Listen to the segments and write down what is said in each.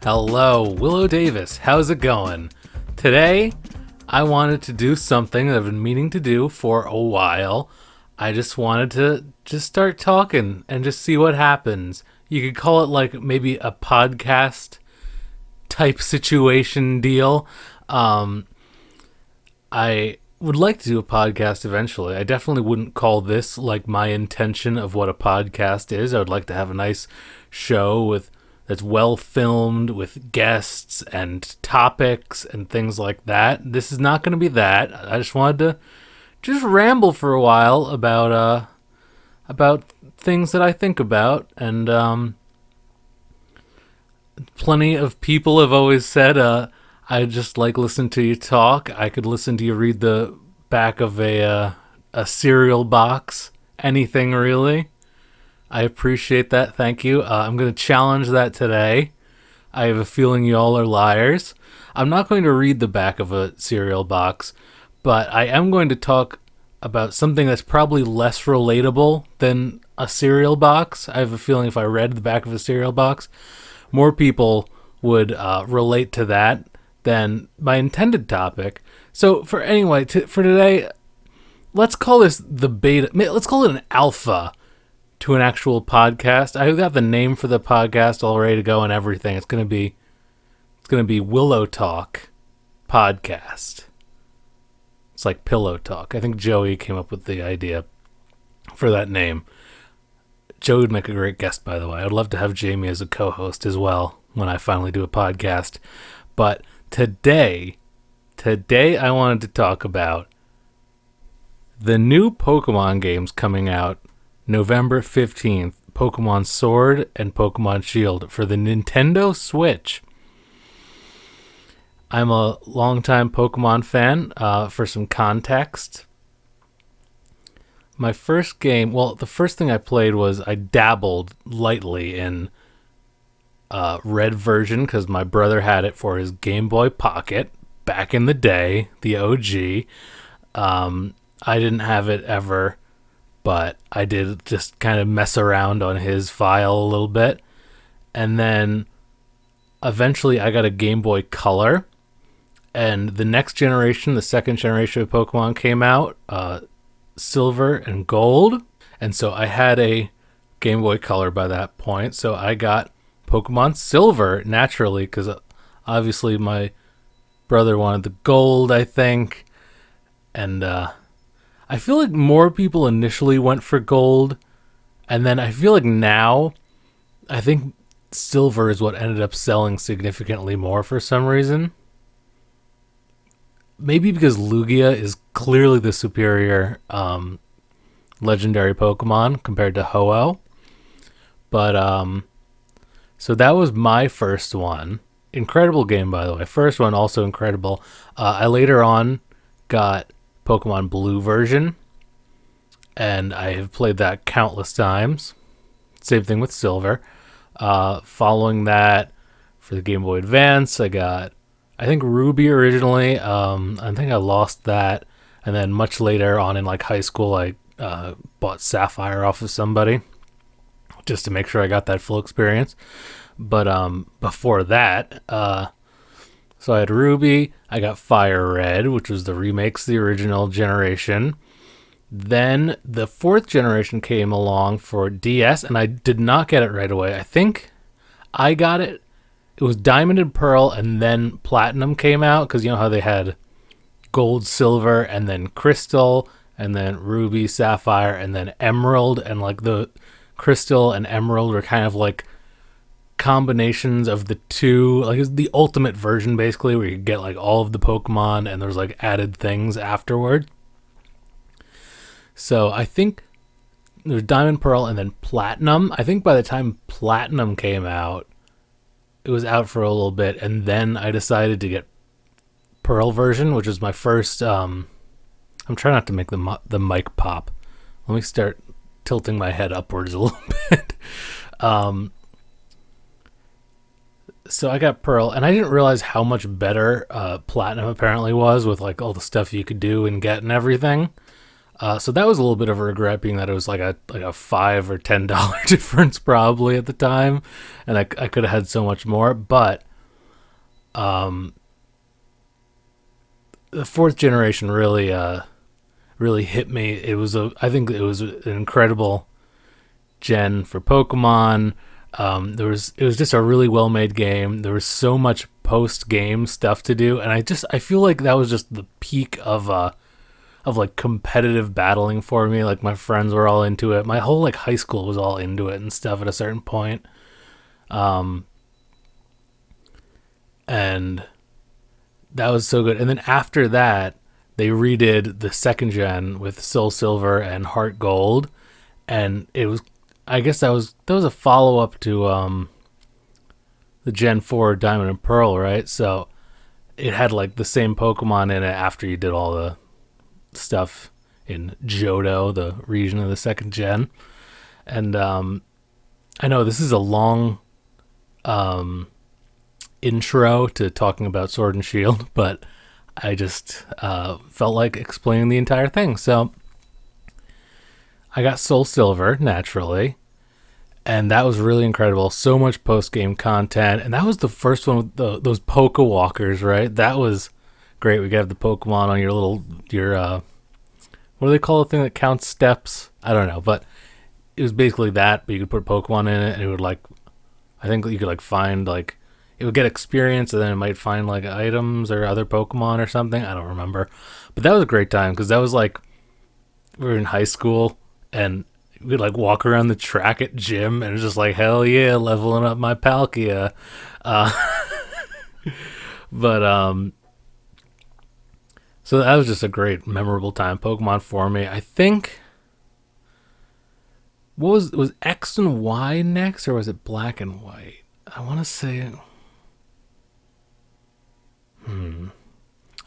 Hello, WiLLo Davis. How's it going? Today, I wanted to do something that I've been meaning to do for a while. I just wanted to just start talking and just see what happens. You could call it like maybe a podcast type situation deal. I would like to do a podcast eventually. I definitely wouldn't call this like my intention of what a podcast is. I would like to have a nice show that's well filmed with guests and topics and things like that. This is not going to be that. I just wanted to just ramble for a while about things that I think about, and plenty of people have always said I just like listening to you talk. I could listen to you read the back of a cereal box. Anything really. I appreciate that. Thank you. I'm going to challenge that today. I have a feeling you all are liars. I'm not going to read the back of a cereal box, but I am going to talk about something that's probably less relatable than a cereal box. I have a feeling if I read the back of a cereal box, more people would relate to that than my intended topic. So for today, let's call this the beta. Let's call it an alpha to an actual podcast. I got the name for the podcast all ready to go and everything. It's gonna be WiLLoTalk podcast. It's like pillow talk. I think Joey came up with the idea for that name. Joey would make a great guest, by the way. I'd love to have Jamie as a co-host as well when I finally do a podcast. But today I wanted to talk about the new Pokemon games coming out November 15th, Pokémon Sword and Pokémon Shield for the Nintendo Switch. I'm a longtime Pokemon fan. For some context, my first game, the first thing I played was I dabbled lightly in Red version because my brother had it for his Game Boy Pocket back in the day, the OG. I didn't have it ever, but I did just kind of mess around on his file a little bit. And then eventually I got a Game Boy Color. And the next generation, the second generation of Pokemon came out, Silver and Gold. And so I had a Game Boy Color by that point. So I got Pokemon Silver naturally because obviously my brother wanted the Gold, I think. And I feel like more people initially went for Gold, and then I feel like now, I think Silver is what ended up selling significantly more for some reason. Maybe because Lugia is clearly the superior legendary Pokemon compared to Ho-Oh. But, so that was my first one. Incredible game, by the way. First one, also incredible. I later on got Pokemon Blue version, and I have played that countless times. Same thing with Silver. Following that, for the Game Boy Advance, I got, I think, Ruby originally. I think I lost that, and then much later on in like high school, I bought Sapphire off of somebody just to make sure I got that full experience. But before that, so I had Ruby, I got Fire Red, which was the remakes of the original generation. Then the fourth generation came along for DS, and I did not get it right away. I think I got it. It was Diamond and Pearl, and then Platinum came out, because you know how they had Gold, Silver, and then Crystal, and then Ruby, Sapphire, and then Emerald, and like the Crystal and Emerald were kind of like combinations of the two, like it's the ultimate version basically, where you get like all of the Pokemon and there's like added things afterward. So I think there's Diamond, Pearl, and then Platinum. I think by the time Platinum came out, it was out for a little bit, and then I decided to get Pearl version, which was my first. I'm trying not to make the mic pop. Let me start tilting my head upwards a little bit. So I got Pearl, and I didn't realize how much better Platinum apparently was with like all the stuff you could do and get and everything. So that was a little bit of a regret, being that it was like a $5 or $10 difference probably at the time, and I could have had so much more. But Um, the fourth generation really hit me. I think it was an incredible gen for Pokemon. It was just a really well made game. There was so much post game stuff to do, and I feel like that was just the peak of like competitive battling for me. Like my friends were all into it. My whole like high school was all into it and stuff at a certain point. Um, and that was so good. And then after that, they redid the second gen with Soul Silver and Heart Gold, and it was, I guess that was a follow up to the Gen 4 Diamond and Pearl, right? So it had like the same Pokemon in it after you did all the stuff in Johto, the region of the second gen. And I know this is a long intro to talking about Sword and Shield, but I just felt like explaining the entire thing. So I got Soul Silver naturally, and that was really incredible. So much post game content, and that was the first one with those Poke Walkers, right? That was great. We got the Pokemon on your what do they call the thing that counts steps? I don't know, but it was basically that. But you could put Pokemon in it, and it would like, I think you could like find like, it would get experience, and then it might find like items or other Pokemon or something. I don't remember, but that was a great time because that was like, we were in high school and we'd like walk around the track at gym and it was just like, hell yeah, leveling up my Palkia. Uh, but so that was just a great, memorable time. Pokemon for me. I think, what was X and Y next, or was it Black and White? I want to say,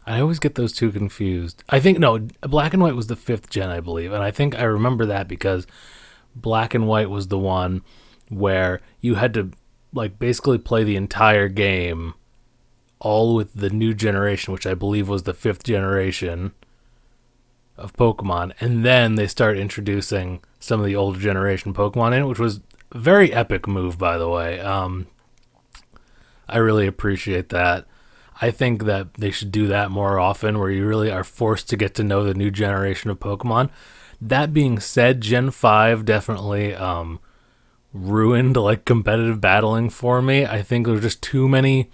I always get those two confused. I think no, Black and White was the fifth gen, I believe, and I think I remember that because Black and White was the one where you had to like basically play the entire game all with the new generation, which I believe was the fifth generation of Pokemon, and then they start introducing some of the older generation Pokemon in it, which was a very epic move, by the way. I really appreciate that. I think that they should do that more often, where you really are forced to get to know the new generation of Pokemon. That being said, Gen 5 definitely ruined like competitive battling for me. I think there were just too many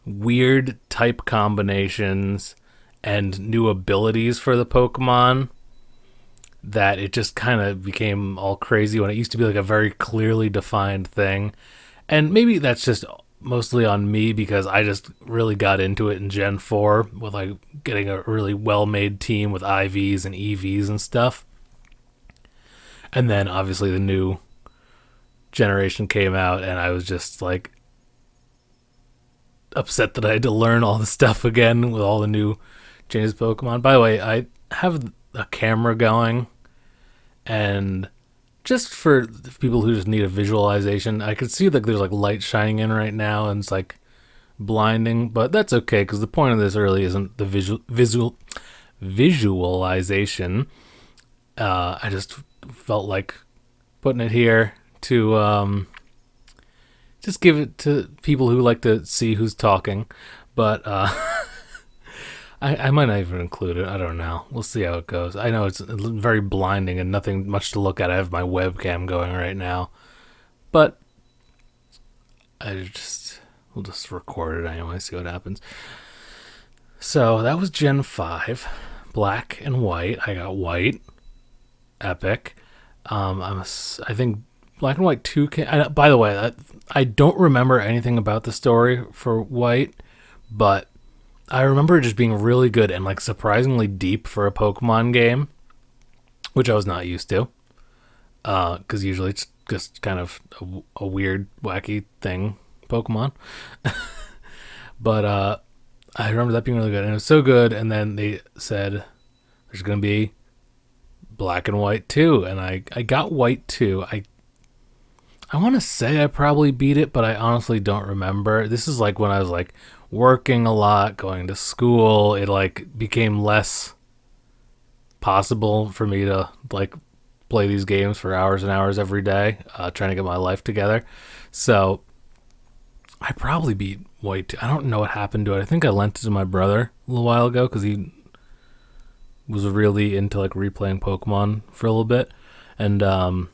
weird type combinations and new abilities for the Pokemon that it just kind of became all crazy when it used to be like a very clearly defined thing. And maybe that's just mostly on me because I just really got into it in Gen 4 with like getting a really well-made team with IVs and EVs and stuff. And then obviously the new generation came out and I was just like upset that I had to learn all the stuff again with all the new changes of Pokemon. By the way, I have a camera going, and just for people who just need a visualization, I could see like there's like light shining in right now and it's like blinding, but that's okay because the point of this really isn't the visualization. I just felt like putting it here to just give it to people who like to see who's talking, but I might not even include it. I don't know. We'll see how it goes. I know it's very blinding and nothing much to look at. I have my webcam going right now, but we'll just record it anyway. See what happens. So that was Gen 5, Black and White. I got White, epic. I think Black and White 2 came. By the way, I don't remember anything about the story for White, but I remember it just being really good and like surprisingly deep for a Pokemon game, which I was not used to. Because usually it's just kind of a weird, wacky thing, Pokemon. But I remember that being really good, and it was so good. And then they said there's going to be Black and White 2, and I got White 2. I want to say I probably beat it, but I honestly don't remember. This is like when I was like working a lot, going to school. It like became less possible for me to like play these games for hours and hours every day, trying to get my life together. So I probably beat White 2. I don't know what happened to it. I think I lent it to my brother a little while ago because he was really into like replaying Pokemon for a little bit, and I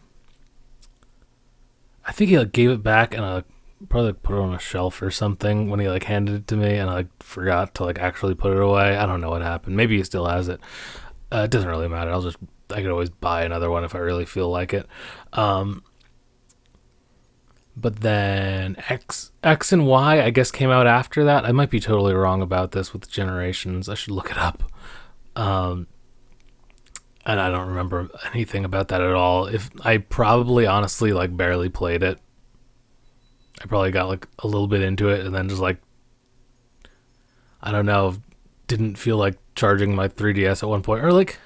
think he like gave it back, and I like, probably like, put it on a shelf or something when he like handed it to me, and I like forgot to like actually put it away. I don't know what happened. Maybe he still has it. It doesn't really matter. I could always buy another one if I really feel like it. But then X and Y, I guess, came out after that. I might be totally wrong about this with the generations. I should look it up. And I don't remember anything about that at all. If I probably honestly like barely played it. I probably got like a little bit into it and then just like I don't know, didn't feel like charging my 3DS at one point, or like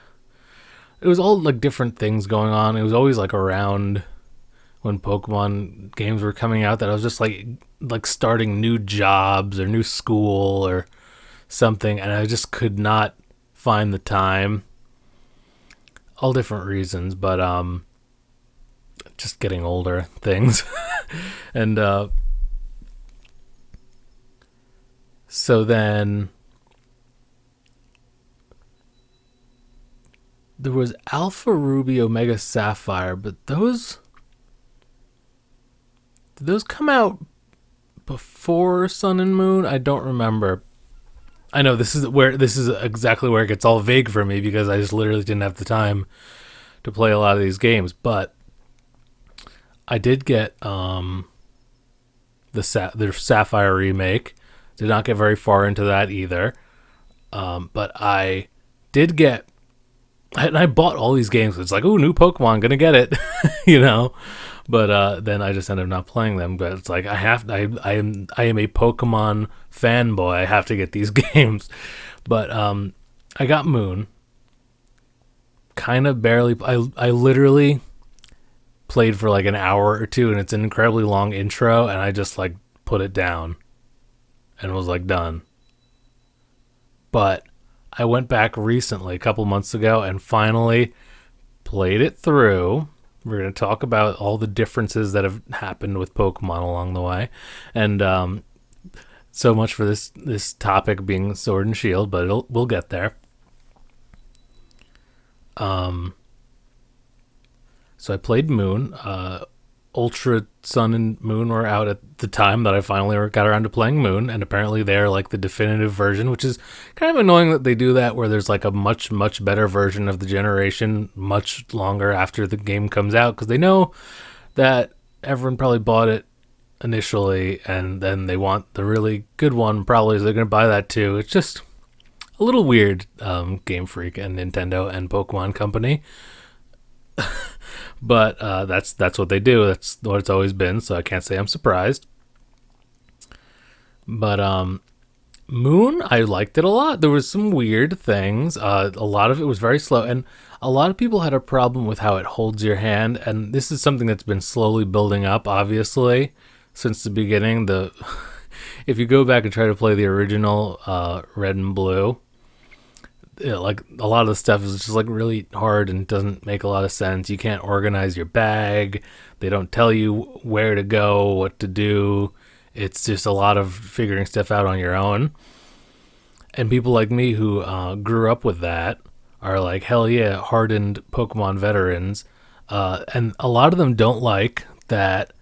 it was all like different things going on. It was always like around when Pokemon games were coming out that I was just like starting new jobs or new school or something, and I just could not find the time. All different reasons, but just getting older things. And so then there was Alpha Ruby, Omega Sapphire, but did those come out before Sun and Moon? I don't remember. I know this is exactly where it gets all vague for me because I just literally didn't have the time to play a lot of these games. But I did get their Sapphire remake. Did not get very far into that either. But I did get, and I bought all these games. It's like, ooh, new Pokemon, gonna get it, you know. But then I just ended up not playing them. But it's like I am a Pokemon fanboy. I have to get these games. But I got Moon. Kind of barely. I literally played for like an hour or two, and it's an incredibly long intro, and I just like put it down, and was like done. But I went back recently, a couple months ago, and finally played it through. We're going to talk about all the differences that have happened with Pokemon along the way. And so much for this topic being Sword and Shield, but we'll get there. So I played Moon. Ultra Sun and Moon were out at the time that I finally got around to playing Moon, and apparently they're like the definitive version, which is kind of annoying that they do that, where there's like a much, much better version of the generation much longer after the game comes out, because they know that everyone probably bought it initially, and then they want the really good one probably, so they're going to buy that too. It's just a little weird, Game Freak and Nintendo and Pokemon Company. But that's what they do. That's what it's always been, so I can't say I'm surprised. But Moon, I liked it a lot. There was some weird things. A lot of it was very slow, and a lot of people had a problem with how it holds your hand, and this is something that's been slowly building up, obviously, since the beginning. If you go back and try to play the original Red and Blue, like a lot of the stuff is just like really hard and doesn't make a lot of sense. You can't organize your bag. They don't tell you where to go, what to do. It's just a lot of figuring stuff out on your own. And people like me who grew up with that are like, hell yeah, hardened Pokemon veterans. And a lot of them don't like that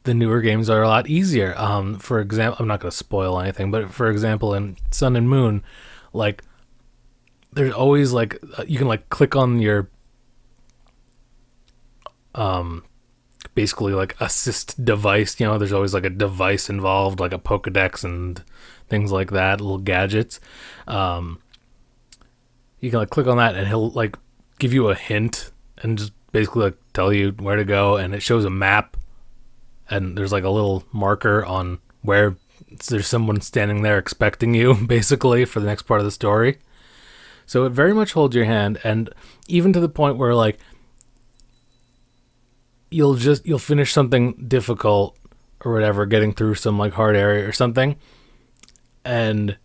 the newer games are a lot easier. For example, I'm not going to spoil anything, but for example, in Sun and Moon, like, there's always like you can like click on your basically like assist device, you know, there's always like a device involved, like a Pokedex and things like that, little gadgets. You can like click on that and he'll like give you a hint and just basically like tell you where to go, and it shows a map, and there's like a little marker on where there's someone standing there expecting you basically for the next part of the story. So it very much holds your hand, and even to the point where like you'll finish something difficult or whatever, getting through some like hard area or something, and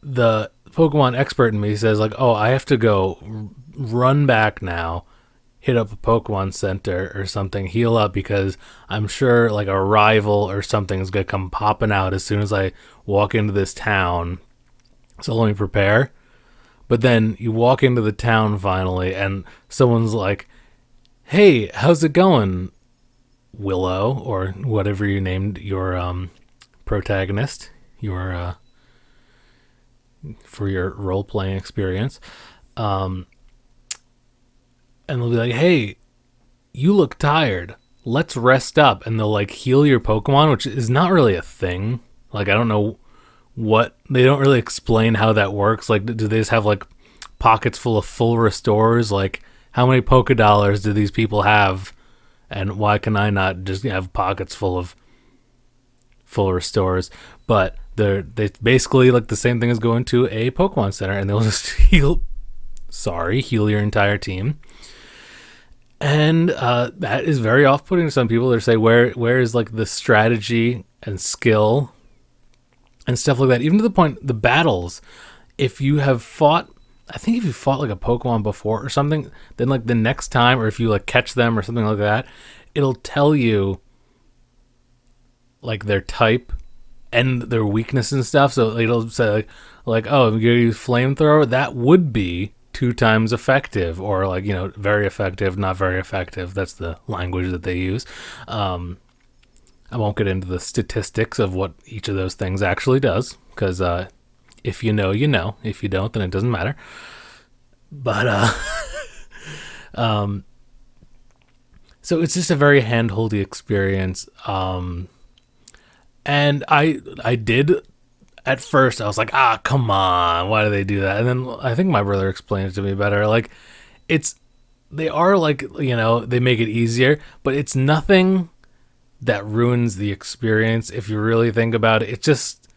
the Pokemon expert in me says like, oh, I have to go run back now, hit up a Pokemon Center or something, heal up, because I'm sure like a rival or something is gonna come popping out as soon as I walk into this town. So let me prepare. But then you walk into the town finally, and someone's like, "Hey, how's it going, WiLLo?" or whatever you named your protagonist, your for your role playing experience. And they'll be like, "Hey, you look tired. Let's rest up." And they'll like heal your Pokemon, which is not really a thing. Like, I don't know what, they don't really explain how that works. Like, do they just have like pockets full of full restores? Like, how many Poké-Dollars do these people have? And why can I not just have pockets full of full restores? But they basically like the same thing as going to a Pokemon Center, and they'll just heal your entire team. And that is very off-putting to some people. They say, where is like the strategy and skill and stuff like that? Even to the point, the battles, if you have fought, I think if you fought like a Pokemon before or something, then like the next time, or if you like catch them or something like that, it'll tell you like their type and their weakness and stuff. So it'll say like, oh, if you use flamethrower, that would be 2 times effective, or like, very effective, not very effective. That's the language that they use. I won't get into the statistics of what each of those things actually does, because if you know, you know. If you don't, then it doesn't matter. But so it's just a very hand-holdy experience. And I did, at first, I was like, come on, why do they do that? And then I think my brother explained it to me better. Like, they are like, they make it easier, but it's nothing that ruins the experience if you really think about it. It's just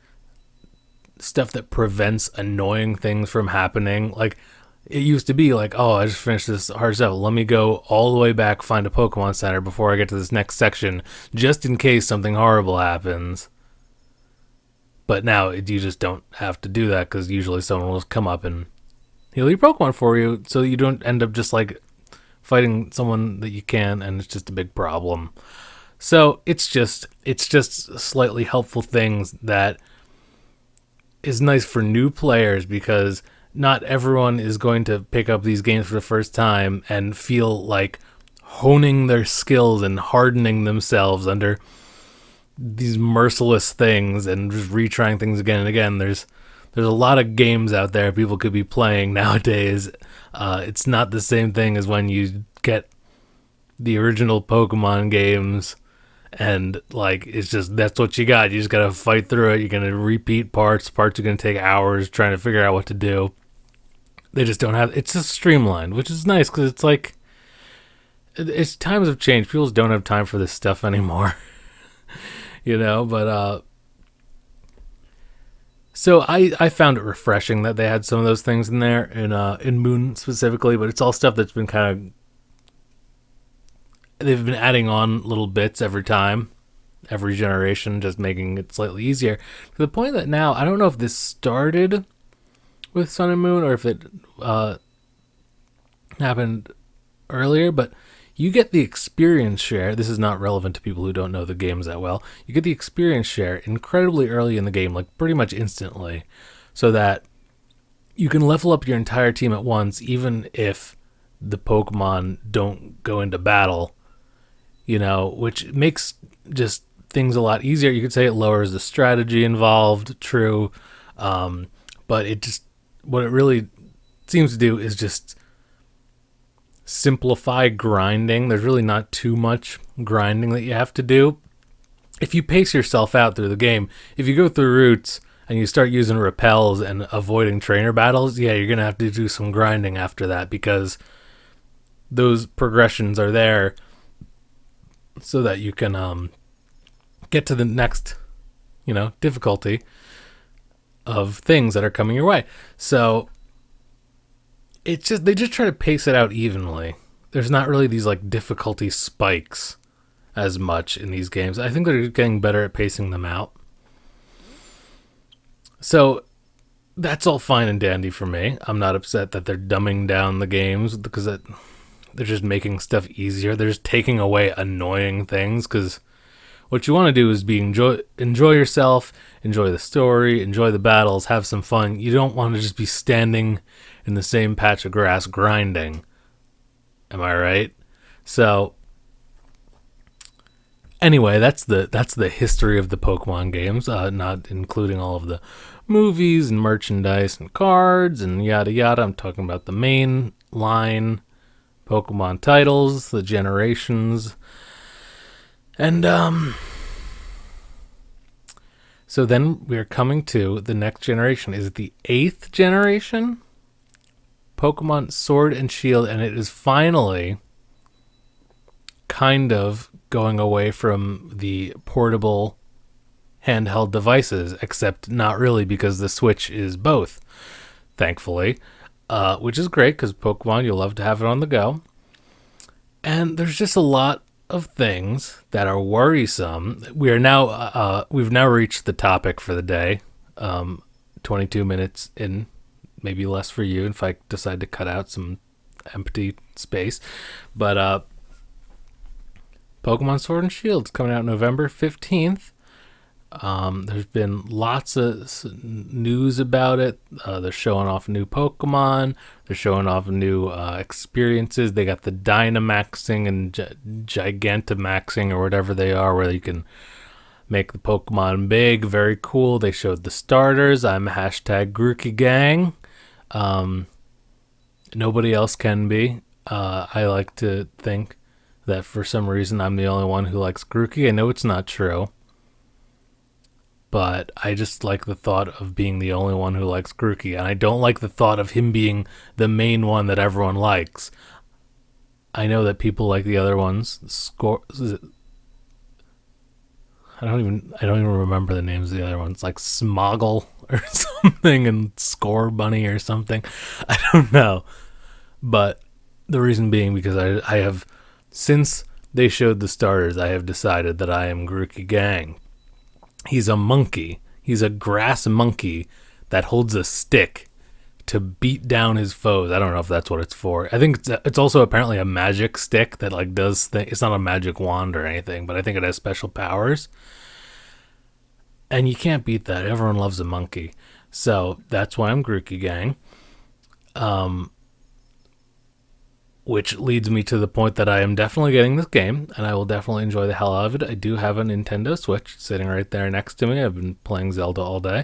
stuff that prevents annoying things from happening. Like, it used to be like, oh, I just finished this hard stuff, let me go all the way back, find a Pokemon Center before I get to this next section, just in case something horrible happens. But now you just don't have to do that, because usually someone will come up and heal your Pokemon for you, so you don't end up just like fighting someone that you can, and it's just a big problem. So it's just slightly helpful things that is nice for new players, because not everyone is going to pick up these games for the first time and feel like honing their skills and hardening themselves under these merciless things and just retrying things again and again. There's a lot of games out there people could be playing nowadays. It's not the same thing as when you get the original Pokemon games, and like, it's just, that's what you got. You just gotta fight through it. You're gonna repeat parts are gonna take hours trying to figure out what to do. They just don't have, it's just streamlined, which is nice, because it's like, it's times have changed. People just don't have time for this stuff anymore. But so I found it refreshing that they had some of those things in there, in Moon specifically, but it's all stuff that's been kind of, they've been adding on little bits every generation, just making it slightly easier, to the point that now, I don't know if this started with Sun and Moon or if it happened earlier, but you get the experience share. This is not relevant to people who don't know the games that well. You get the experience share incredibly early in the game, like pretty much instantly, so that you can level up your entire team at once, even if the Pokemon don't go into battle, which makes just things a lot easier. You could say it lowers the strategy involved, true, but what it really seems to do is just simplify grinding. There's really not too much grinding that you have to do. If you pace yourself out through the game, if you go through routes and you start using repels and avoiding trainer battles, yeah, you're going to have to do some grinding after that, because those progressions are there so that you can get to the next, difficulty of things that are coming your way. So it's just, they just try to pace it out evenly. There's not really these like difficulty spikes as much in these games. I think they're getting better at pacing them out. So that's all fine and dandy for me. I'm not upset that they're dumbing down the games, because They're just making stuff easier. They're just taking away annoying things, because what you want to do is enjoy yourself, enjoy the story, enjoy the battles, have some fun. You don't want to just be standing in the same patch of grass grinding. Am I right? So anyway, that's the history of the Pokemon games, not including all of the movies and merchandise and cards and yada yada. I'm talking about the main line Pokemon titles, the generations. And so then we're coming to the next generation. Is it the 8th generation? Pokemon Sword and Shield, and it is finally kind of going away from the portable handheld devices, except not really, because the Switch is both, thankfully, which is great because Pokemon, you'll love to have it on the go. And there's just a lot of things that are worrisome. We've now reached the topic for the day. 22 minutes in, maybe less for you if I decide to cut out some empty space. But Pokemon Sword and Shield is coming out November 15th. There's been lots of news about it. They're showing off new Pokemon. They're showing off new experiences. They got the Dynamaxing and Gigantamaxing or whatever they are, where you can make the Pokemon big. Very cool. They showed the starters. I'm hashtag Grookey Gang. Nobody else can be. I like to think that for some reason I'm the only one who likes Grookey. I know it's not true, but I just like the thought of being the only one who likes Grookey, and I don't like the thought of him being the main one that everyone likes. I know that people like the other ones. I don't even remember the names of the other ones, like Smoggle or something, and Score Bunny or something. I don't know. But the reason being because I have, since they showed the starters, I have decided that I am Grookey Gang. He's a monkey. He's a grass monkey that holds a stick to beat down his foes. I don't know if that's what it's for. I think it's also apparently a magic stick that like does things. It's not a magic wand or anything, but I think it has special powers. And you can't beat that. Everyone loves a monkey. So that's why I'm Grookey Gang. Which leads me to the point that I am definitely getting this game, and I will definitely enjoy the hell out of it. I do have a Nintendo Switch sitting right there next to me. I've been playing Zelda all day.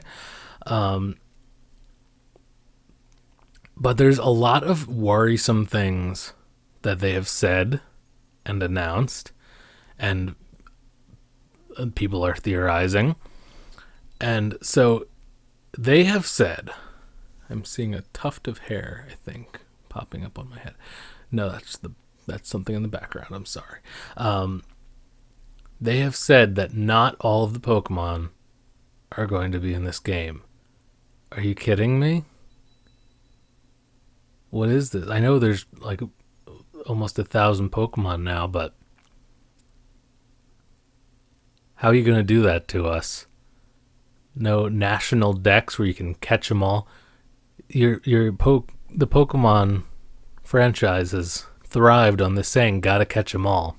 But there's a lot of worrisome things that they have said and announced, and people are theorizing. And so they have said, I'm seeing a tuft of hair, I think, popping up on my head. No, that's something in the background. I'm sorry. They have said that not all of the Pokemon are going to be in this game. Are you kidding me? What is this? I know there's like almost 1,000 Pokemon now, but how are you going to do that to us? No national dex where you can catch them all. The Pokemon franchise has thrived on this saying, gotta catch them all.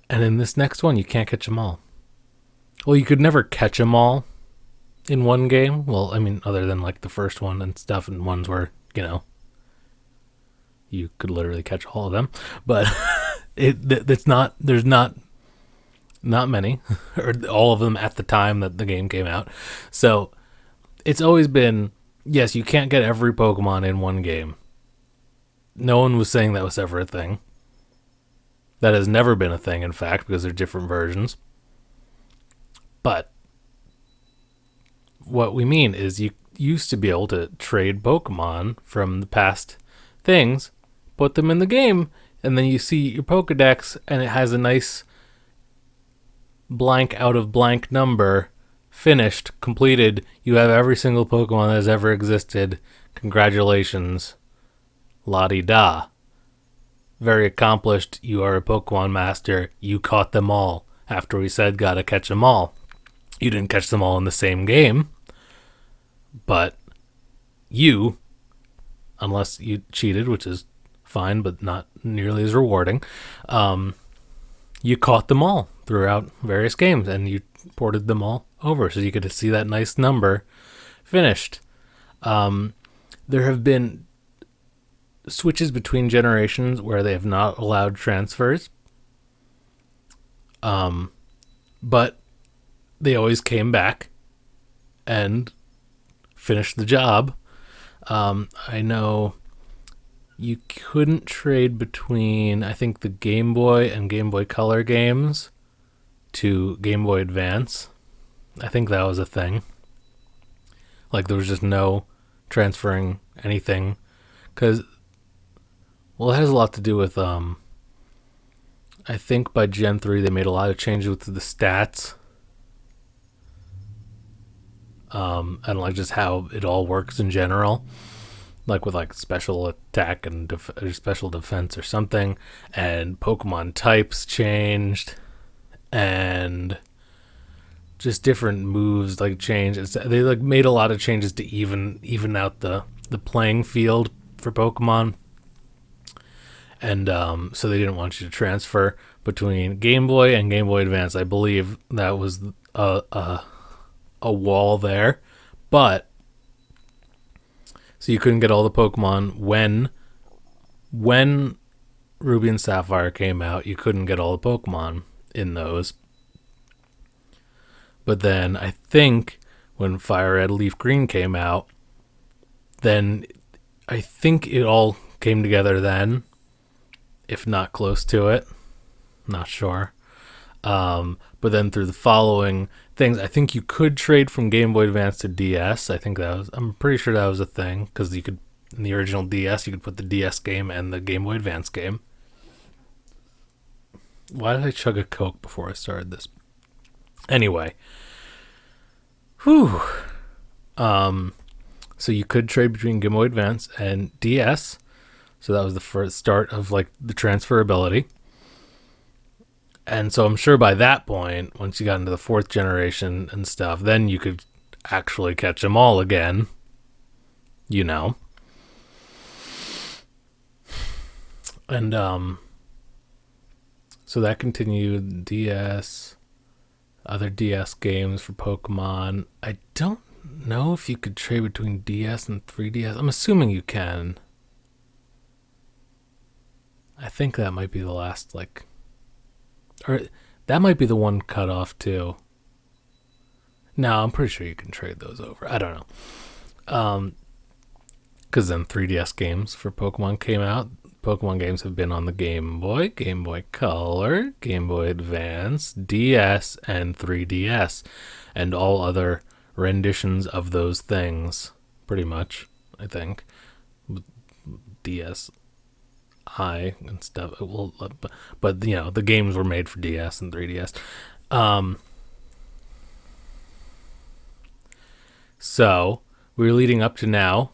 And in this next one, you can't catch them all. Well, you could never catch them all in one game. Well, I mean, other than like the first one and stuff, and ones where, you could literally catch all of them. But there's not many, or all of them at the time that the game came out. So it's always been, yes, you can't get every Pokemon in one game. No one was saying that was ever a thing. That has never been a thing, in fact, because they're different versions. But what we mean is you used to be able to trade Pokemon from the past things, put them in the game, and then you see your Pokedex, and it has a nice blank out of blank number, finished, completed. You have every single Pokemon that has ever existed. Congratulations. La-di-da. Very accomplished. You are a Pokemon master. You caught them all. After we said gotta catch them all. You didn't catch them all in the same game, but you unless you cheated, which is fine, but not nearly as rewarding. You caught them all throughout various games, and you ported them all over, so you could see that nice number finished. There have been switches between generations where they have not allowed transfers, but they always came back and finished the job. I know you couldn't trade between, I think, the Game Boy and Game Boy Color games to Game Boy Advance. I think that was a thing. Like, there was just no transferring anything. Because, well, it has a lot to do with, I think by Gen 3 they made a lot of changes with the stats. And like just how it all works in general. Like with like special attack and special defense or something. And Pokemon types changed. And just different moves like changed. They like made a lot of changes to even out the playing field for Pokemon. And so they didn't want you to transfer between Game Boy and Game Boy Advance. I believe that was a wall there. But so you couldn't get all the Pokemon when Ruby and Sapphire came out. You couldn't get all the Pokemon in those. But then I think when Fire Red, Leaf Green came out, then I think it all came together then, if not close to it. Not sure. But then through the following things, I think you could trade from Game Boy Advance to DS. I'm pretty sure that was a thing, because you could, in the original DS, you could put the DS game and the Game Boy Advance game. Why did I chug a Coke before I started this? Anyway. Whew. So you could trade between Game Boy Advance and DS. So that was the first start of like the transferability. And so I'm sure by that point, once you got into the 4th generation and stuff, then you could actually catch them all again. You know. And so that continued. DS, other DS games for Pokemon. I don't know if you could trade between DS and 3DS. I'm assuming you can. I think that might be the last, like, or that might be the one cut off too. No, I'm pretty sure you can trade those over. I don't know. Because then 3DS games for Pokemon came out. Pokemon games have been on the Game Boy, Game Boy Color, Game Boy Advance, DS, and 3DS, and all other renditions of those things, pretty much, I think. DS and stuff. Well, but you know, the games were made for DS and 3DS. So we're leading up to now,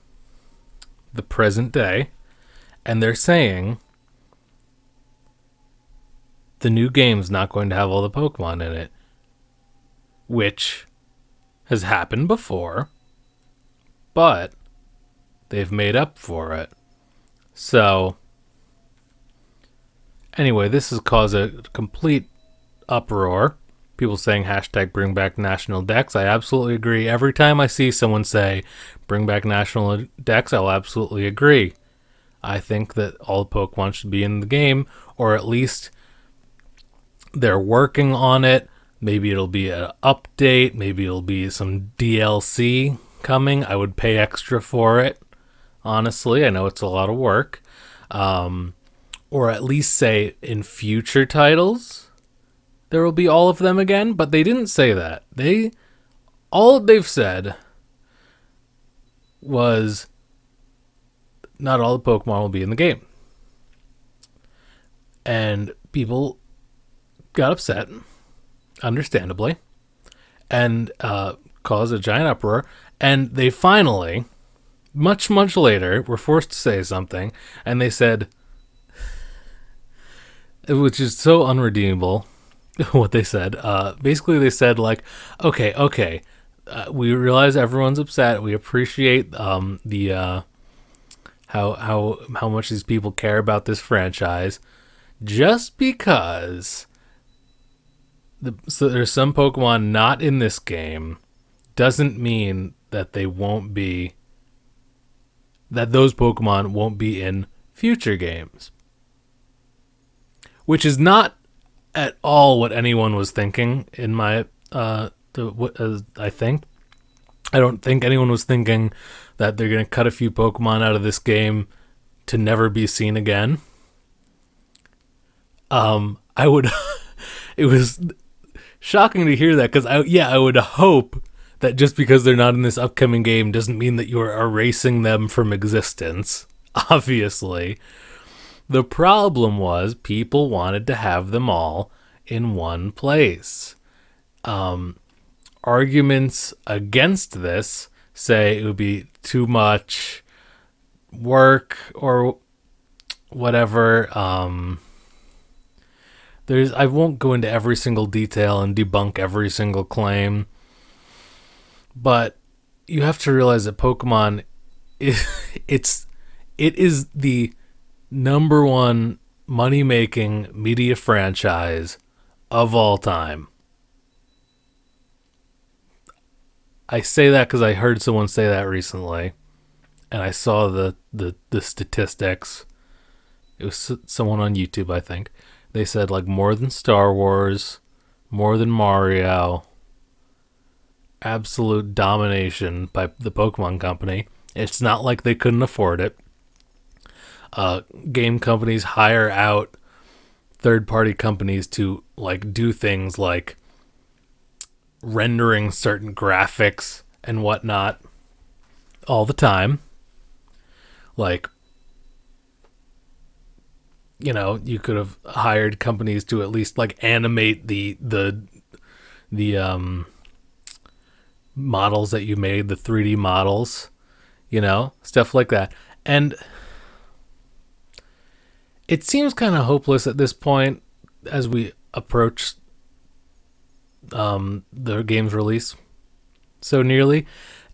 the present day, and they're saying the new game's not going to have all the Pokemon in it, which has happened before, but they've made up for it. So anyway, this has caused a complete uproar. People saying hashtag bring back national decks. I absolutely agree. Every time I see someone say bring back national decks, I'll absolutely agree. I think that all Pokemon should be in the game, or at least they're working on it. Maybe it'll be an update. Maybe it'll be some DLC coming. I would pay extra for it. Honestly, I know it's a lot of work. Or at least say in future titles there will be all of them again, but they didn't say that. All they've said was not all the Pokemon will be in the game. And people got upset, understandably, and caused a giant uproar. And they finally, much later, were forced to say something, and they said, which is so unredeemable, what they said. Basically, they said, like, okay, we realize everyone's upset. We appreciate the how much these people care about this franchise. Just because so there's some Pokemon not in this game doesn't mean that they won't be, that those Pokemon won't be in future games. Which is not at all what anyone was thinking in my I think. I don't think anyone was thinking that they're going to cut a few Pokemon out of this game to never be seen again. I would it was shocking to hear that, because I would hope that just because they're not in this upcoming game doesn't mean that you're erasing them from existence. Obviously. The problem was people wanted to have them all in one place. Arguments against this say it would be too much work or whatever. I won't go into every single detail and debunk every single claim, but you have to realize that Pokemon it is the number one money-making media franchise of all time. I say that because I heard someone say that recently, and I saw the statistics. It was someone on YouTube, I think. They said like more than Star Wars, more than Mario. Absolute domination by the Pokemon Company. It's not like they couldn't afford it. Game companies hire out third-party companies to like do things like rendering certain graphics and whatnot all the time. Like, you could have hired companies to at least like animate the models that you made, the 3D models, stuff like that. And it seems kind of hopeless at this point as we approach the game's release so nearly.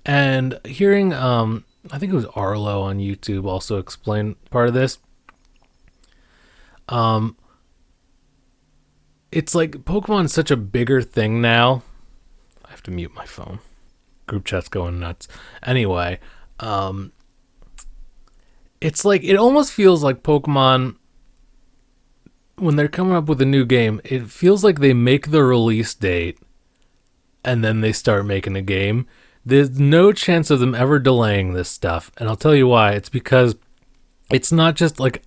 And hearing, I think it was Arlo on YouTube also explain part of this. It's like Pokemon is such a bigger thing now. I have to mute my phone. Group chat's going nuts. Anyway, it's like, it almost feels like Pokemon, when they're coming up with a new game, it feels like they make the release date and then they start making a game. There's no chance of them ever delaying this stuff. And I'll tell you why. It's because it's not just like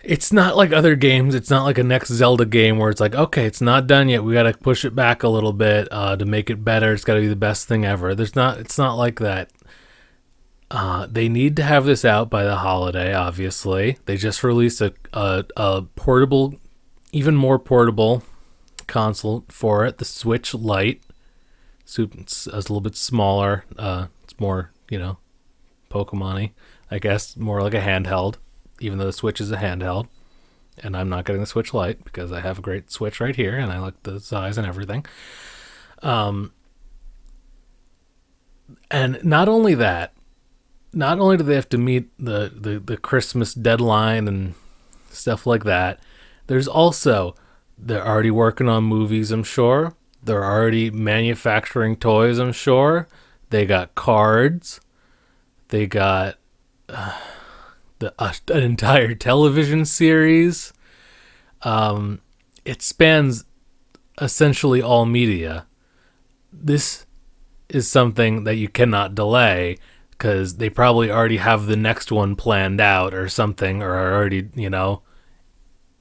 it's not like other games. It's not like a next Zelda game where it's like, okay, it's not done yet. We got to push it back a little bit to make it better. It's got to be the best thing ever. It's not like that. They need to have this out by the holiday, obviously. They just released a portable, even more portable console for it, the Switch Lite. It's a little bit smaller. It's more, Pokemon-y, I guess. More like a handheld, even though the Switch is a handheld. And I'm not getting the Switch Lite because I have a great Switch right here, and I like the size and everything. And not only that, not only do they have to meet the Christmas deadline and stuff like that, there's also, they're already working on movies, I'm sure. They're already manufacturing toys, I'm sure. They got cards. They got an entire television series. It spans essentially all media. This is something that you cannot delay, because they probably already have the next one planned out or something, or are already,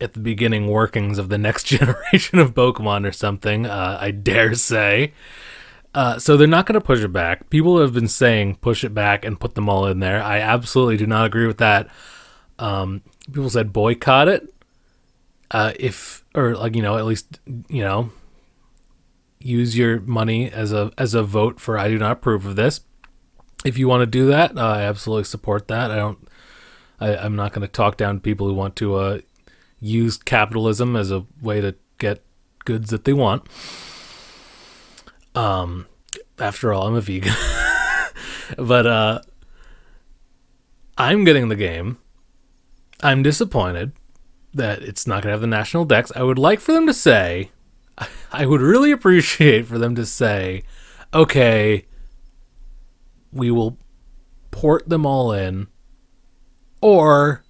at the beginning workings of the next generation of Pokemon or something, I dare say. So they're not going to push it back. People have been saying push it back and put them all in there. I absolutely do not agree with that. People said boycott it. At least, use your money as a vote for I do not approve of this. If you want to do that, I absolutely support that. I'm not going to talk down to people who want to use capitalism as a way to get goods that they want. After all, I'm a vegan. But I'm getting the game. I'm disappointed that it's not going to have the national dex. I would like for them to say, I would really appreciate for them to say, okay, we will port them all in, or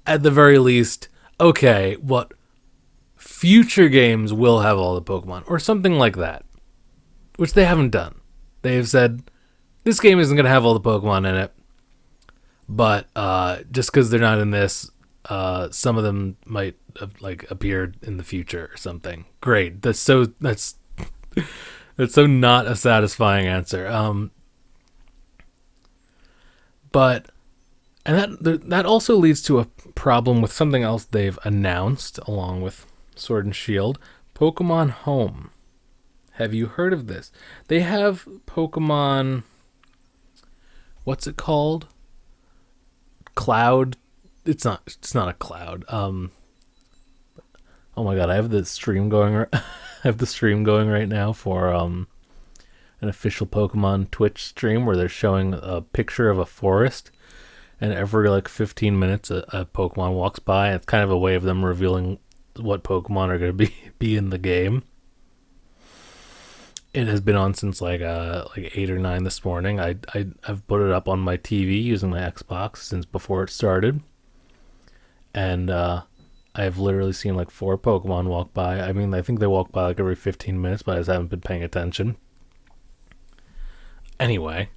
at the very least, okay, what future games will have all the Pokemon, or something like that, which they haven't done. They have said, this game isn't going to have all the Pokemon in it, but just because they're not in this, some of them might have appeared in the future or something. Great. That's so not a satisfying answer. But that also leads to a problem with something else they've announced along with Sword and Shield. Pokemon Home. Have you heard of this? They have Pokemon. What's it called? Cloud. It's not a cloud. Oh my god, I have the stream going. I have the stream going right now for an official Pokemon Twitch stream where they're showing a picture of a forest, and every 15 minutes a Pokemon walks by. It's kind of a way of them revealing what Pokemon are going to be in the game. It has been on since 8 or 9 this morning. I've put it up on my TV using my Xbox since before it started, and I've literally seen 4 Pokemon walk by. I mean, I think they walk by every 15 minutes, but I just haven't been paying attention. Anyway,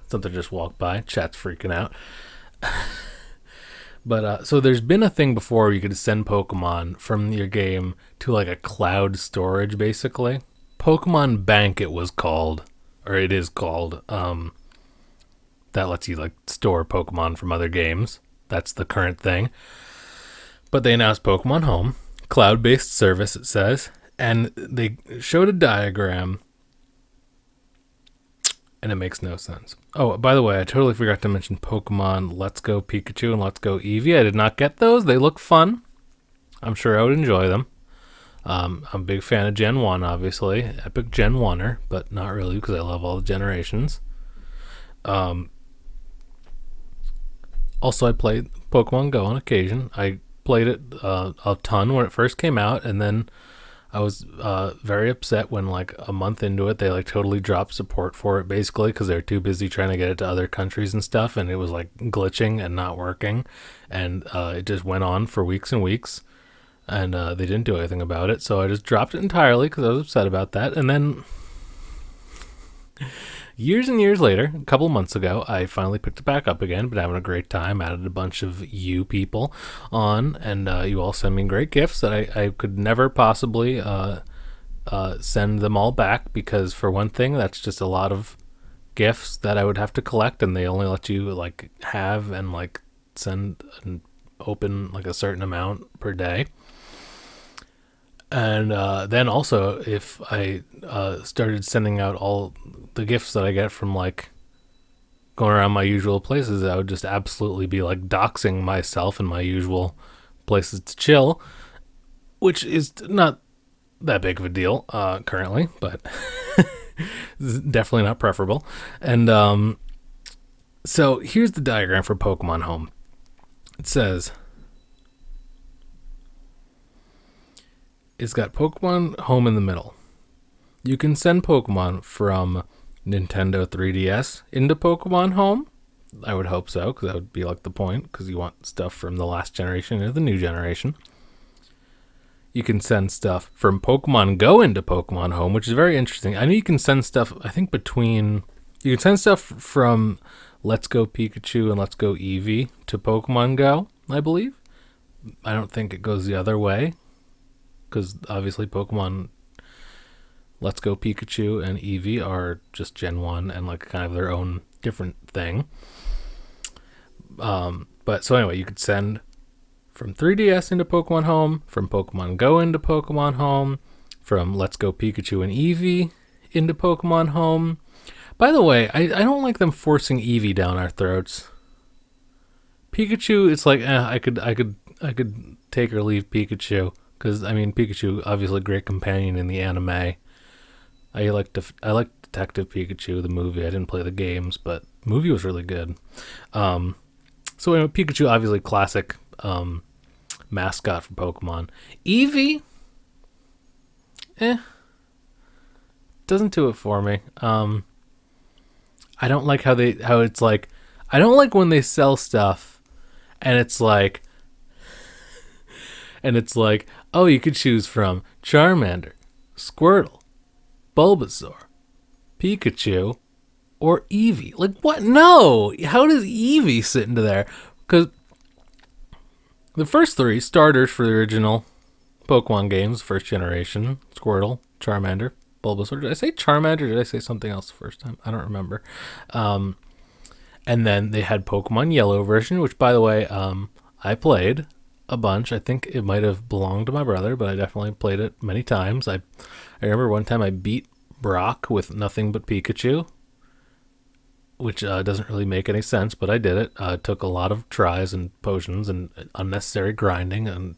something just walked by. Chat's freaking out. But so there's been a thing before where you could send Pokemon from your game to a cloud storage, basically. Pokemon Bank it was called, or it is called. That lets you store Pokemon from other games. That's the current thing. But they announced Pokemon Home, cloud-based service it says, and they showed a diagram, and it makes no sense. Oh, by the way, I totally forgot to mention Pokemon Let's Go Pikachu and Let's Go Eevee. I did not get those. They look fun. I'm sure I would enjoy them. I'm a big fan of Gen 1, obviously. Epic Gen 1er, but not really because I love all the generations. Also, I played Pokemon Go on occasion. I played it a ton when it first came out, and then I was very upset when a month into it they totally dropped support for it, basically because they were too busy trying to get it to other countries and stuff, and it was glitching and not working, and it just went on for weeks and weeks, and they didn't do anything about it. So I just dropped it entirely because I was upset about that. And then years and years later, a couple months ago, I finally picked it back up again. Been having a great time. Added a bunch of you people on, and you all send me great gifts that I could never possibly send them all back, because for one thing, that's just a lot of gifts that I would have to collect, and they only let you have and send and open a certain amount per day. And then also, if I started sending out all the gifts that I get from going around my usual places, I would just absolutely be doxing myself in my usual places to chill, which is not that big of a deal currently, but definitely not preferable. And so here's the diagram for Pokemon Home. It says it's got Pokemon Home in the middle. You can send Pokemon from Nintendo 3DS into Pokemon Home. I would hope so, because that would be the point, because you want stuff from the last generation into the new generation. You can send stuff from Pokemon Go into Pokemon Home, which is very interesting. I know you can send stuff, I think you can send stuff from Let's Go Pikachu and Let's Go Eevee to Pokemon Go, I believe. I don't think it goes the other way, because obviously Pokemon Let's Go Pikachu and Eevee are just Gen 1 and kind of their own different thing. But so anyway, you could send from 3DS into Pokemon Home, from Pokemon Go into Pokemon Home, from Let's Go Pikachu and Eevee into Pokemon Home. By the way, I don't like them forcing Eevee down our throats. Pikachu, it's I could take or leave Pikachu. Because, I mean, Pikachu, obviously a great companion in the anime. I like Detective Pikachu, the movie. I didn't play the games, but the movie was really good. So anyway, Pikachu, obviously classic mascot for Pokemon. Eevee, doesn't do it for me. I don't like how it's like. I don't like when they sell stuff, and it's like, oh, you could choose from Charmander, Squirtle, Bulbasaur, Pikachu, or Eevee. Like, what? No! How does Eevee sit into there? Because the first three starters for the original Pokemon games, first generation, Squirtle, Charmander, Bulbasaur. Did I say Charmander? Did I say something else the first time? I don't remember. And then they had Pokemon Yellow version, which, by the way, I played a bunch. I think it might have belonged to my brother, but I definitely played it many times. I remember one time I beat Brock with nothing but Pikachu, which doesn't really make any sense, but I did it. It took a lot of tries and potions and unnecessary grinding and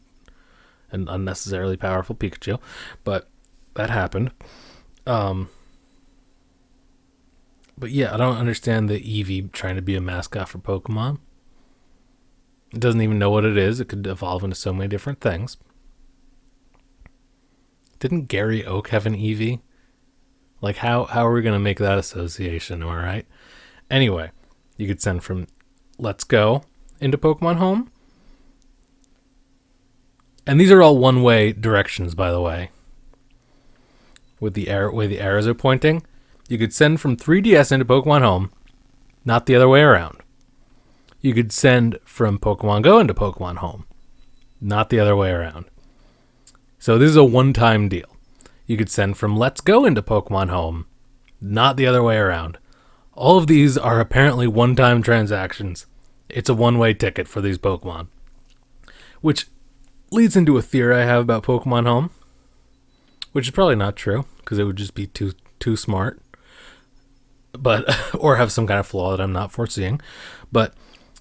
an unnecessarily powerful Pikachu, but that happened. But yeah, I don't understand the Eevee trying to be a mascot for Pokemon. It doesn't even know what it is. It could evolve into so many different things. Didn't Gary Oak have an Eevee? Like, how are we going to make that association, am I right? Anyway, you could send from Let's Go into Pokemon Home. And these are all one-way directions, by the way. With the way the arrows are pointing. You could send from 3DS into Pokemon Home, not the other way around. You could send from Pokemon Go into Pokemon Home, not the other way around. So this is a one-time deal. You could send from Let's Go into Pokemon Home, not the other way around. All of these are apparently one-time transactions. It's a one-way ticket for these Pokemon. Which leads into a theory I have about Pokemon Home, which is probably not true, because it would just be too smart. But or have some kind of flaw that I'm not foreseeing. But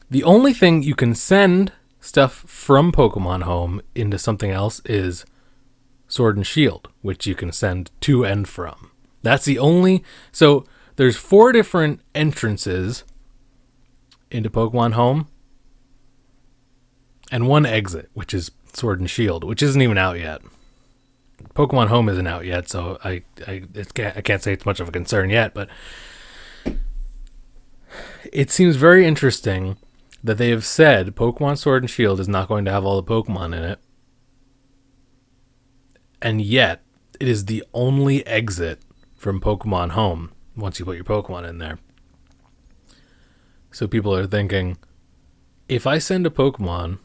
the only thing you can send stuff from Pokemon Home into something else is Sword and Shield, which you can send to and from. That's the only... So there's 4 different entrances into Pokemon Home and 1 exit, which is Sword and Shield, which isn't even out yet. Pokemon Home isn't out yet, so I can't say it's much of a concern yet, but it seems very interesting that they have said Pokemon Sword and Shield is not going to have all the Pokemon in it, and yet it is the only exit from Pokemon Home once you put your Pokemon in there. So people are thinking, if I send a Pokemon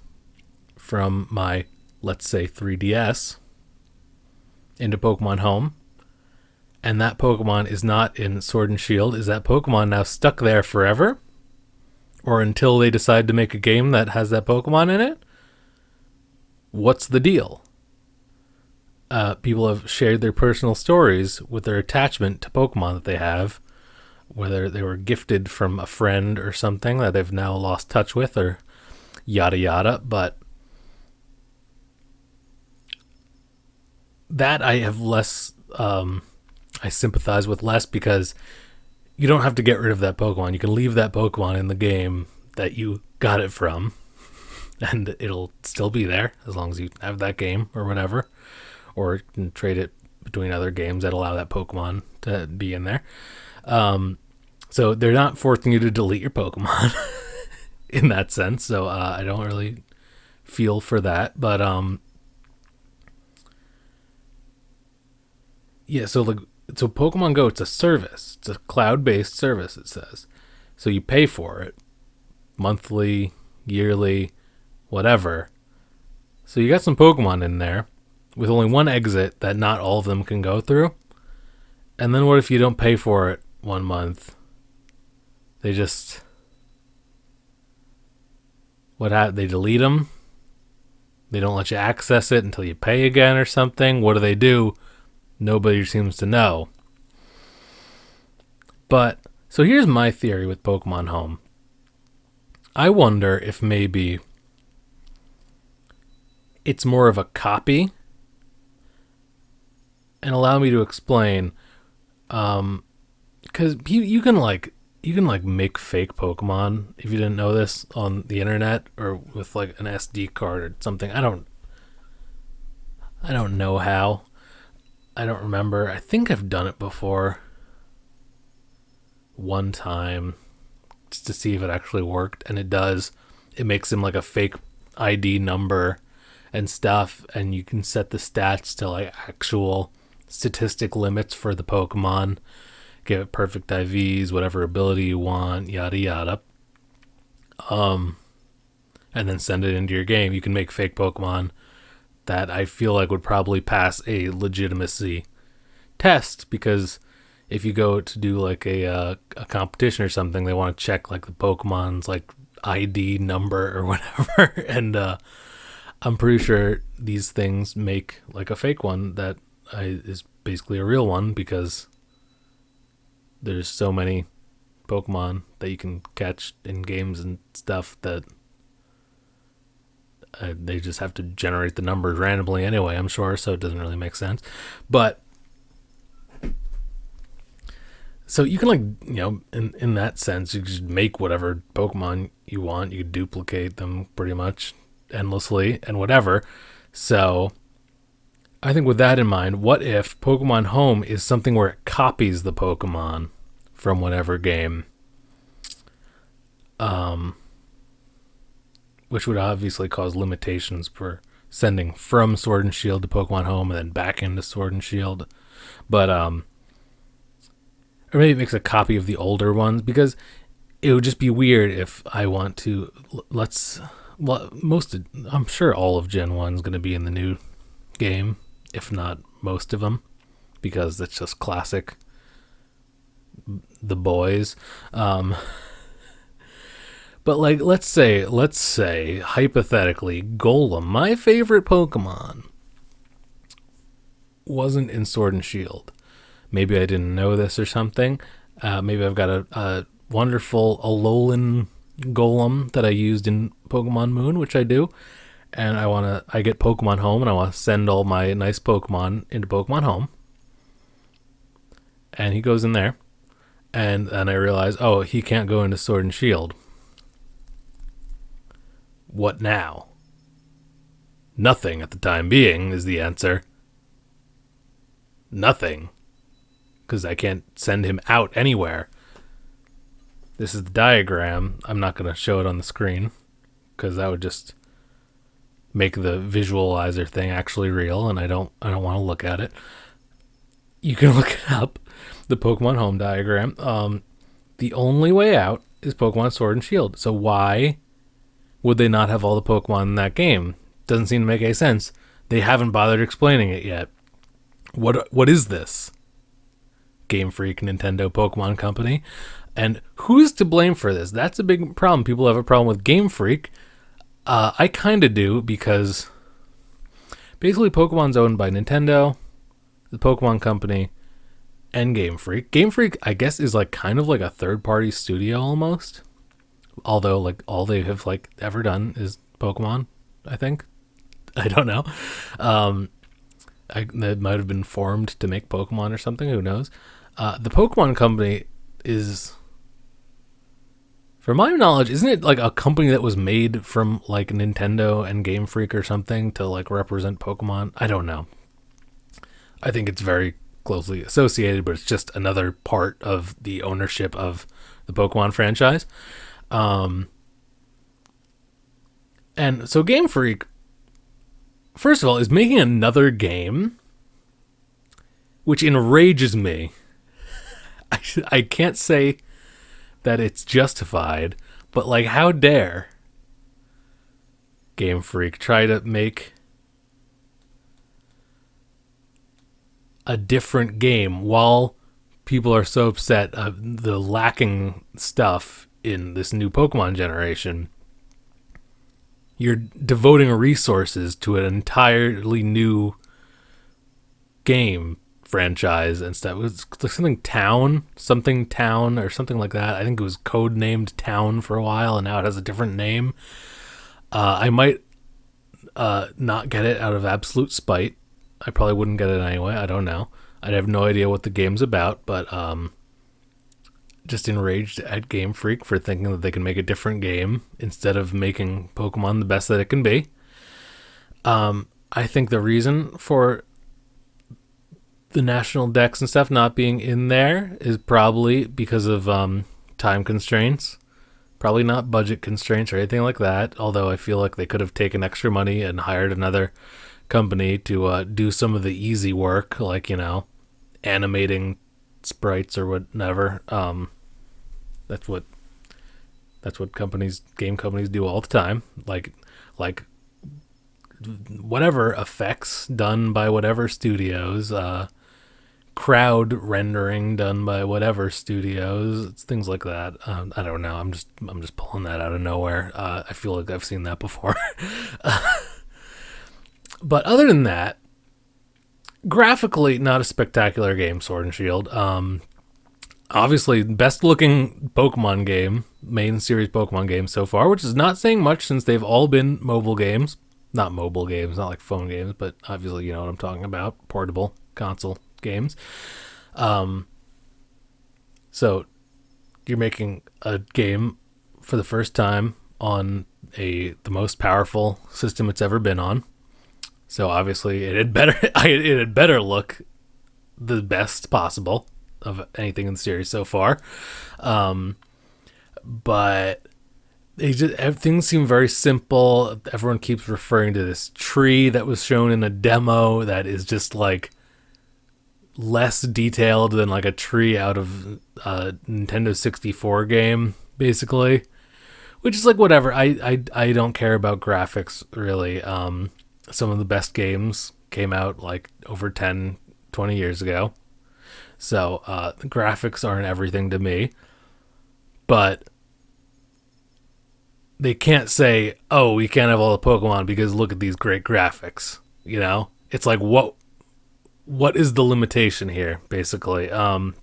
from my, let's say, 3DS into Pokemon Home, and that Pokemon is not in Sword and Shield, is that Pokemon now stuck there forever? Or until they decide to make a game that has that Pokemon in it? What's the deal? People have shared their personal stories with their attachment to Pokemon that they have, whether they were gifted from a friend or something that they've now lost touch with, or yada yada, but that I have less... I sympathize with less, because you don't have to get rid of that Pokemon. You can leave that Pokemon in the game that you got it from, and it'll still be there as long as you have that game or whatever, or you can trade it between other games that allow that Pokemon to be in there. So they're not forcing you to delete your Pokemon in that sense. So I don't really feel for that, but yeah. So Pokemon Go, it's a service. It's a cloud-based service, it says. So you pay for it. Monthly, yearly, whatever. So you got some Pokemon in there with only 1 exit that not all of them can go through. And then what if you don't pay for it 1 month? They just... They delete them? They don't let you access it until you pay again or something? What do? Nobody seems to know. But, so here's my theory with Pokemon Home. I wonder if maybe it's more of a copy. And allow me to explain. Because you you can like make fake Pokemon if you didn't know this on the internet or with like an SD card or something. I don't know how. I don't remember. I think I've done it before one time just to see if it actually worked, and it does. It makes him like a fake ID number and stuff, and you can set the stats to like actual statistic limits for the Pokemon. Give it perfect IVs, whatever ability you want, yada yada. And then send it into your game. You can make fake Pokemon that I feel like would probably pass a legitimacy test, because if you go to do like a competition or something, they want to check like the Pokemon's like ID number or whatever. And I'm pretty sure these things make like a fake one that is basically a real one, because there's so many Pokemon that you can catch in games and stuff that they just have to generate the numbers randomly anyway, I'm sure, so it doesn't really make sense. But so you can, like, you know, in that sense, you can just make whatever Pokemon you want. You duplicate them pretty much endlessly and whatever. So I think with that in mind, what if Pokemon Home is something where it copies the Pokemon from whatever game? Which would obviously cause limitations for sending from Sword and Shield to Pokemon Home and then back into Sword and Shield. But, or maybe it makes a copy of the older ones, because it would just be weird if I want to, I'm sure all of Gen 1 is going to be in the new game, if not most of them, because it's just classic the boys. But like, let's say hypothetically, Golem, my favorite Pokemon, wasn't in Sword and Shield. Maybe I didn't know this or something. Maybe I've got a wonderful Alolan Golem that I used in Pokemon Moon, which I do, and I get Pokemon Home, and I want to send all my nice Pokemon into Pokemon Home, and he goes in there, and then I realize, oh, he can't go into Sword and Shield. What now? Nothing at the time being is the answer. Nothing. Because I can't send him out anywhere. This is the diagram. I'm not going to show it on the screen, because that would just make the visualizer thing actually real, and I don't want to look at it. You can look it up, the Pokemon Home diagram. The only way out is Pokemon Sword and Shield. So why would they not have all the Pokemon in that game? Doesn't seem to make any sense. They haven't bothered explaining it yet. What is this? Game Freak, Nintendo, Pokemon Company. And who's to blame for this? That's a big problem. People have a problem with Game Freak. I kind of do, because basically Pokemon's owned by Nintendo, the Pokemon Company, and Game Freak. Game Freak, I guess, is like kind of like a third-party studio almost. Although, like, all they have like ever done is Pokemon, I think. I don't know. That might have been formed to make Pokemon or something. Who knows? The Pokemon Company is, from my knowledge, isn't it like a company that was made from like Nintendo and Game Freak or something to like represent Pokemon? I don't know. I think it's very closely associated, but it's just another part of the ownership of the Pokemon franchise. And so Game Freak, first of all, is making another game, which enrages me. I can't say that it's justified, but like, how dare Game Freak try to make a different game while people are so upset of the lacking stuff in this new Pokemon generation. You're devoting resources to an entirely new game franchise and stuff. It was like something Town or something like that. I think it was codenamed Town for a while, and now it has a different name. I might not get it out of absolute spite. I probably wouldn't get it anyway. I don't know. I'd have no idea what the game's about, but just enraged at Game Freak for thinking that they can make a different game instead of making Pokemon the best that it can be. I think the reason for the national decks and stuff not being in there is probably because of time constraints. Probably not budget constraints or anything like that, although I feel like they could have taken extra money and hired another company to do some of the easy work, like, animating sprites or whatever. That's what game companies do all the time. Like whatever effects done by whatever studios, crowd rendering done by whatever studios, it's things like that. I don't know. I'm just pulling that out of nowhere. I feel like I've seen that before. But other than that, graphically, not a spectacular game, Sword and Shield. Obviously, best looking Pokemon game, main series Pokemon game so far, which is not saying much since they've all been mobile games. Not mobile games, not like phone games, but obviously you know what I'm talking about. Portable console games. So you're making a game for the first time on the most powerful system it's ever been on. So obviously it had better look the best possible of anything in the series so far. But everything seemed very simple. Everyone keeps referring to this tree that was shown in a demo that is just like less detailed than like a tree out of a Nintendo 64 game, basically. Which is like whatever. I don't care about graphics really. Some of the best games came out like over 10, 20 years ago. So the graphics aren't everything to me. But they can't say, oh, we can't have all the Pokemon because look at these great graphics. It's like, what is the limitation here, basically? And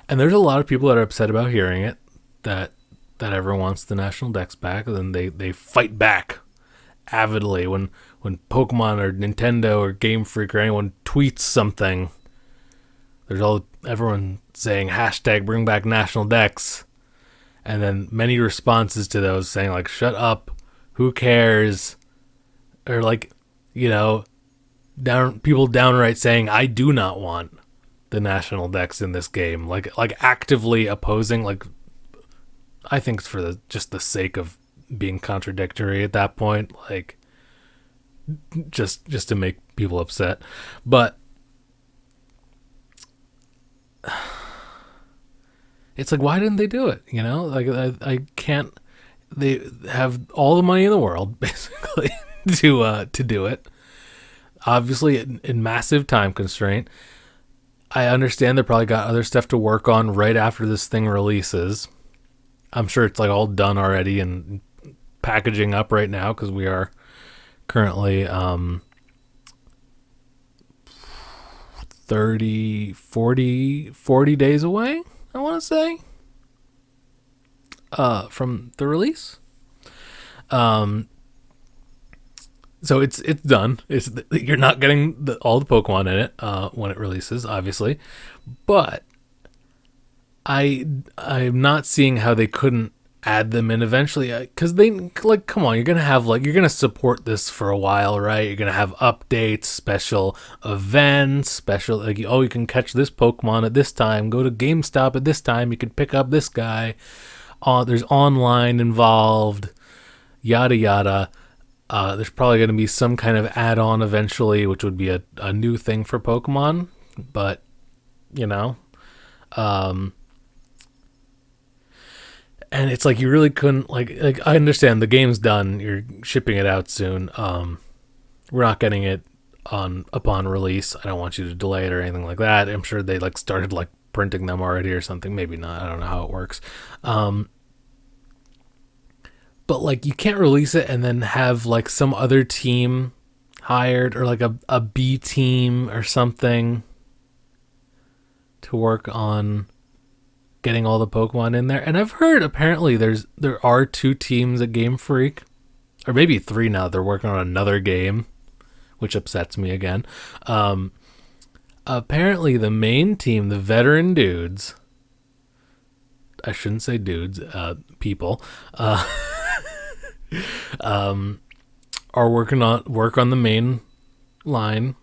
there's a lot of people that are upset about hearing it, that everyone wants the national dex back, and then they fight back avidly when Pokemon or Nintendo or Game Freak or anyone tweets something. There's everyone saying hashtag bring back national dex, and then many responses to those saying like shut up, who cares, or like people downright saying I do not want the national dex in this game, like actively opposing. Like I think it's for just the sake of being contradictory at that point, like just to make people upset. But it's like, why didn't they do it? Like I can't. They have all the money in the world basically to do it. Obviously, in massive time constraint. I understand they probably got other stuff to work on right after this thing releases. I'm sure it's like all done already and packaging up right now because we are currently 30, 40 days away, I want to say, from the release. So it's done. You're not getting all the Pokemon in it when it releases, obviously, but I'm not seeing how they couldn't add them in eventually, because they like, come on, you're gonna support this for a while, right? You're gonna have updates, special events, special you can catch this Pokemon at this time, go to GameStop at this time, you can pick up this guy. There's online involved, yada yada. There's probably going to be some kind of add-on eventually, which would be a new thing for Pokemon, but and it's like you really couldn't like I understand the game's done, you're shipping it out soon. We're not getting it upon release. I don't want you to delay it or anything like that. I'm sure they like started like printing them already or something. Maybe not. I don't know how it works. But like you can't release it and then have like some other team hired or like a B team or something to work on getting all the Pokemon in there. And I've heard apparently there are 2 teams at Game Freak, or maybe 3 now. They're working on another game, which upsets me again. Apparently the main team, the veteran dudes, I shouldn't say dudes, people, uh, are work on the main line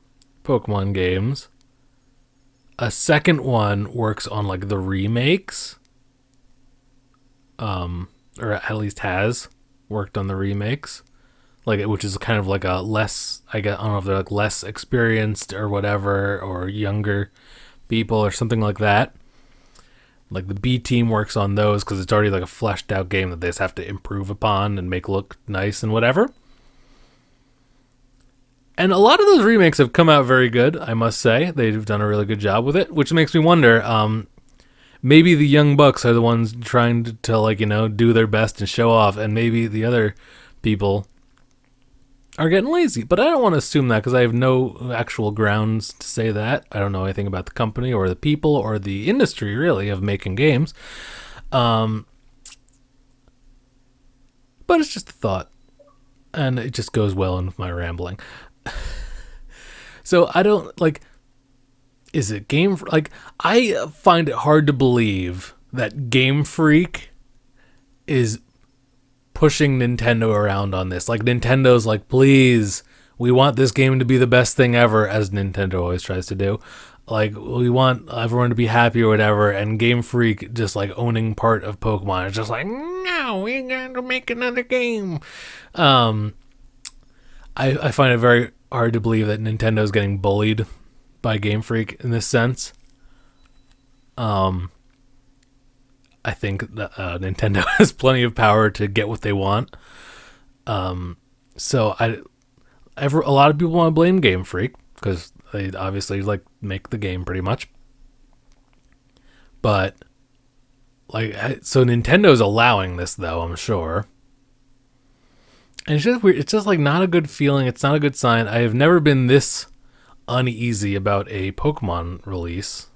Pokemon games. A second one works on like the remakes, or at least has worked on the remakes, like which is kind of like a less, I don't know if they're like less experienced or whatever, or younger people or something like that. Like the B team works on those because it's already like a fleshed out game that they just have to improve upon and make look nice and whatever. And a lot of those remakes have come out very good, I must say. They've done a really good job with it, which makes me wonder, maybe the young bucks are the ones trying to like, do their best and show off, and maybe the other people are getting lazy. But I don't want to assume that because I have no actual grounds to say that. I don't know anything about the company or the people or the industry, really, of making games. But it's just a thought. And it just goes well in with my rambling. So I don't, like, is it Game Freak? Like, I find it hard to believe that Game Freak is pushing Nintendo around on this. Like, Nintendo's like, please, we want this game to be the best thing ever, as Nintendo always tries to do. Like, we want everyone to be happy or whatever, and Game Freak just like owning part of Pokemon. It's just like, no, we got to make another game. I find it very hard to believe that Nintendo's getting bullied by Game Freak in this sense. I think that Nintendo has plenty of power to get what they want. So a lot of people want to blame Game Freak because they obviously like make the game pretty much. But like, so Nintendo's allowing this though, I'm sure. And it's just weird. It's just like not a good feeling. It's not a good sign. I have never been this uneasy about a Pokemon release,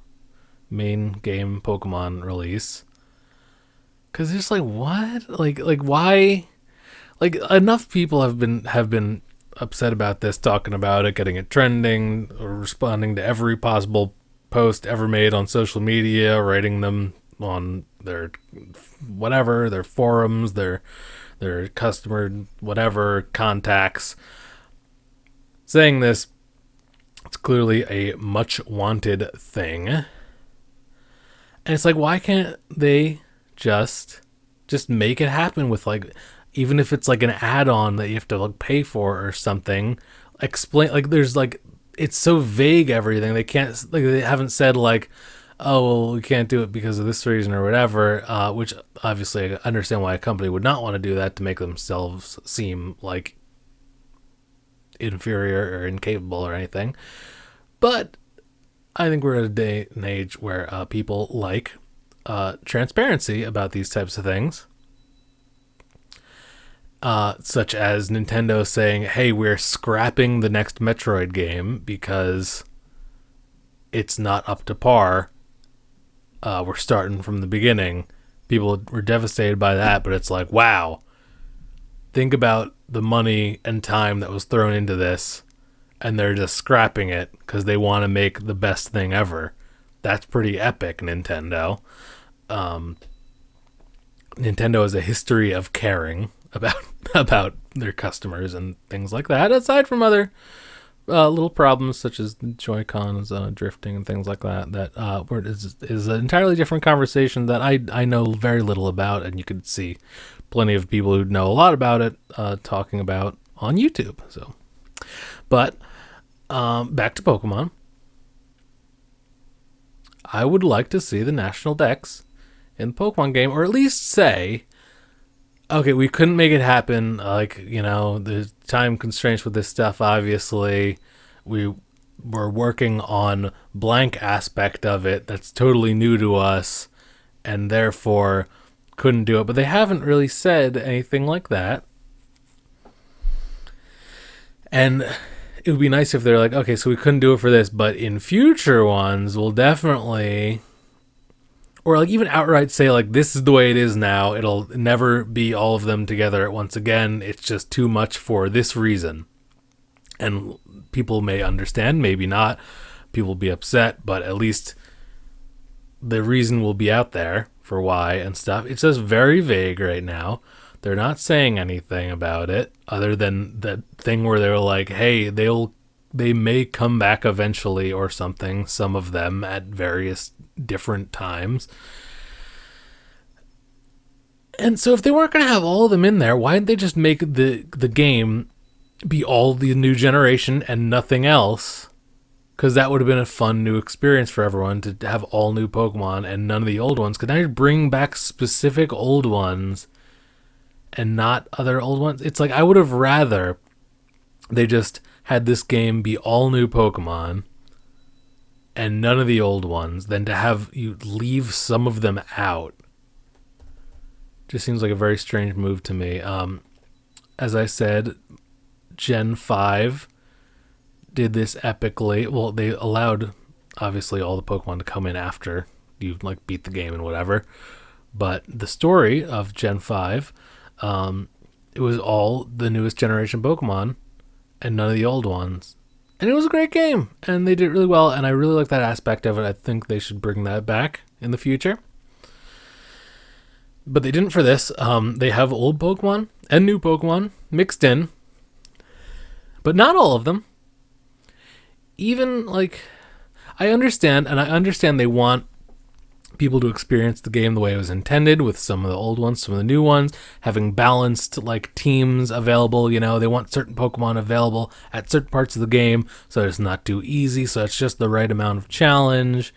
main game Pokemon release. Cause it's just like, what? Like why? Like enough people have been upset about this, talking about it, getting it trending, or responding to every possible post ever made on social media, writing them on their whatever, their forums, their customer whatever contacts, saying this. It's clearly a much wanted thing. And it's like, why can't they just make it happen with like, even if it's like an add-on that you have to like pay for or something, explain, like there's like, it's so vague, everything. They can't, like they haven't said like, oh, well, we can't do it because of this reason or whatever, which obviously I understand why a company would not want to do that, to make themselves seem like inferior or incapable or anything. But I think we're at a day and age where people like transparency about these types of things, such as Nintendo saying, hey, we're scrapping the next Metroid game because it's not up to par. We're starting from the beginning. People were devastated by that, but it's like, wow, think about the money and time that was thrown into this, and they're just scrapping it because they want to make the best thing ever. That's pretty epic, Nintendo. Nintendo has a history of caring about their customers and things like that, aside from other little problems such as Joy-Cons drifting and things like that is an entirely different conversation that I know very little about, and you could see plenty of people who know a lot about it talking about on YouTube. So, but back to Pokemon. I would like to see the National Dex in the Pokemon game, or at least say, okay, we couldn't make it happen. Like, there's time constraints with this stuff, obviously. We were working on blank aspect of it that's totally new to us, and therefore couldn't do it. But they haven't really said anything like that. And it would be nice if they're like, okay, so we couldn't do it for this, but in future ones, we'll definitely... Or like even outright say like, this is the way it is now. It'll never be all of them together at once again. It's just too much for this reason. And people may understand, maybe not. People will be upset, but at least the reason will be out there for why and stuff. It's just very vague right now. They're not saying anything about it other than that thing where they were like, hey, they may come back eventually or something, some of them at various different times. And so if they weren't going to have all of them in there, why didn't they just make the game be all the new generation and nothing else? Because that would have been a fun new experience for everyone to have all new Pokemon and none of the old ones. Because now you're bringing back specific old ones and not other old ones. It's like I would have rather they just had this game be all new Pokemon and none of the old ones than to have you leave some of them out. Just seems like a very strange move to me. As I said, Gen 5 did this epically. Well, they allowed, obviously, all the Pokemon to come in after you like beat the game and whatever. But the story of Gen 5, it was all the newest generation Pokemon and none of the old ones. And it was a great game, and they did it really well, and I really like that aspect of it. I think they should bring that back in the future. But they didn't for this. They have old Pokemon and new Pokemon mixed in, but not all of them. Even, like, I understand they want people to experience the game the way it was intended, with some of the old ones, some of the new ones, having balanced, like, teams available, you know, they want certain Pokemon available at certain parts of the game, so it's not too easy, so it's just the right amount of challenge,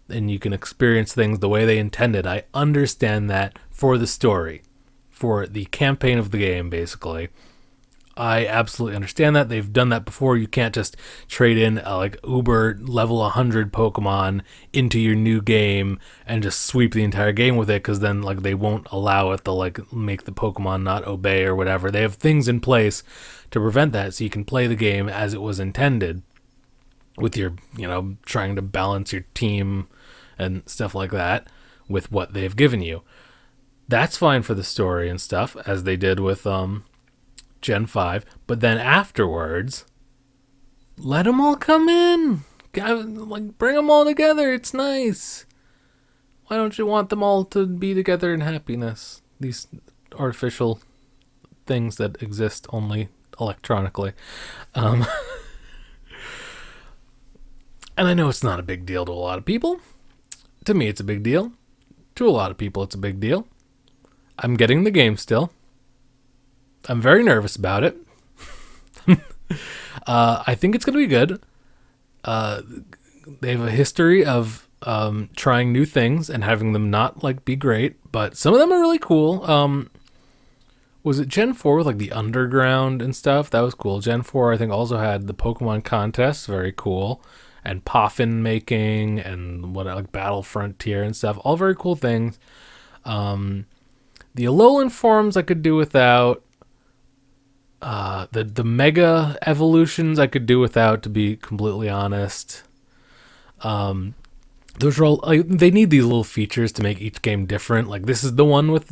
and you can experience things the way they intended. I understand that for the story, for the campaign of the game, basically. I absolutely understand that. They've done that before. You can't just trade in like uber level 100 Pokemon into your new game and just sweep the entire game with it, because then like they won't allow it to like make the Pokemon not obey or whatever. They have things in place to prevent that, so you can play the game as it was intended with your, you know, trying to balance your team and stuff like that with what they've given you. That's fine for the story and stuff, as they did with Gen 5, but then afterwards, let them all come in. Like, bring them all together. It's nice. Why don't you want them all to be together in happiness? These artificial things that exist only electronically. And I know it's not a big deal to a lot of people. To me, it's a big deal. To a lot of people, it's a big deal. I'm getting the game still. I'm very nervous about it. I think it's going to be good. They have a history of trying new things and having them not like be great, but some of them are really cool. Was it Gen 4 with like the underground and stuff? That was cool. Gen 4 I think also had the Pokemon contest, very cool, and Poffin making and what like Battle Frontier and stuff, all very cool things. The Alolan forms I could do without. The mega evolutions I could do without, to be completely honest. Those are all, like, they need these little features to make each game different. Like, this is the one with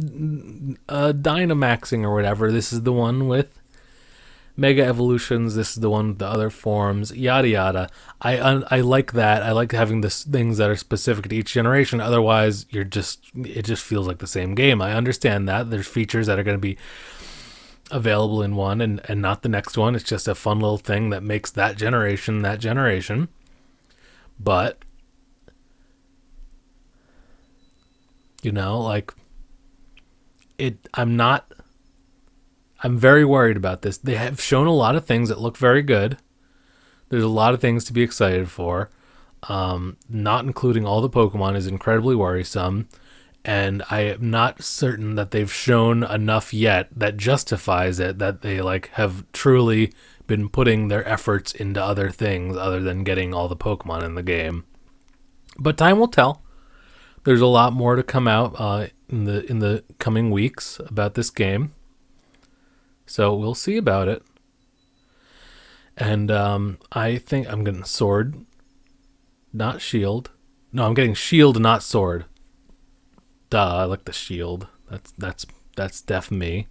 Dynamaxing or whatever. This is the one with mega evolutions. This is the one with the other forms. Yada yada. I like that. I like having this things that are specific to each generation. Otherwise, it just feels like the same game. I understand that there's features that are going to be available in one and not the next one. It's just a fun little thing that makes that generation. But, you know, like, I'm very worried about this. They have shown a lot of things that look very good. There's a lot of things to be excited for. Not including all the Pokemon is incredibly worrisome. And I am not certain that they've shown enough yet that justifies it, that they like have truly been putting their efforts into other things other than getting all the Pokemon in the game. But time will tell. There's a lot more to come out in the coming weeks about this game, so we'll see about it. And I think I'm getting Sword, not Shield. No, I'm getting Shield, not Sword. Duh, I like the Shield. That's def me.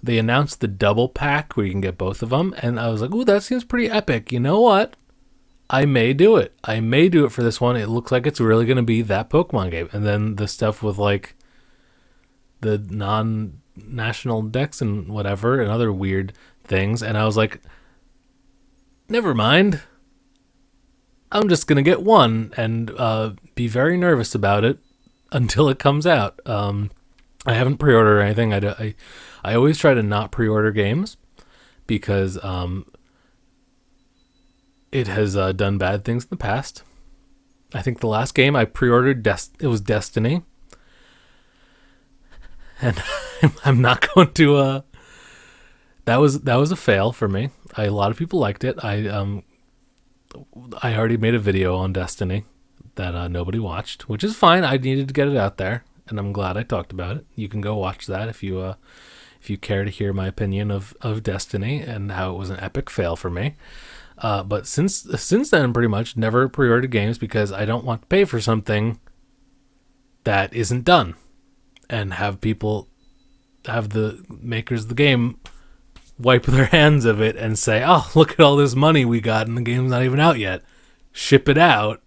They announced the double pack where you can get both of them, and I was like, ooh, that seems pretty epic. You know what? I may do it. I may do it for this one. It looks like it's really going to be that Pokemon game. And then the stuff with like the non-national decks and whatever and other weird things. And I was like, never mind. I'm just going to get one and be very nervous about it until it comes out. I haven't pre-ordered anything. I always try to not pre-order games because it has done bad things in the past. I think the last game I pre-ordered, it was Destiny. And I'm not going to... that was a fail for me. A lot of people liked it. I already made a video on Destiny that nobody watched, which is fine. I needed to get it out there, and I'm glad I talked about it. You can go watch that if you care to hear my opinion of Destiny and how it was an epic fail for me. But since then, pretty much never pre-ordered games because I don't want to pay for something that isn't done and have the makers of the game wipe their hands of it and say, oh, look at all this money we got and the game's not even out yet. Ship it out.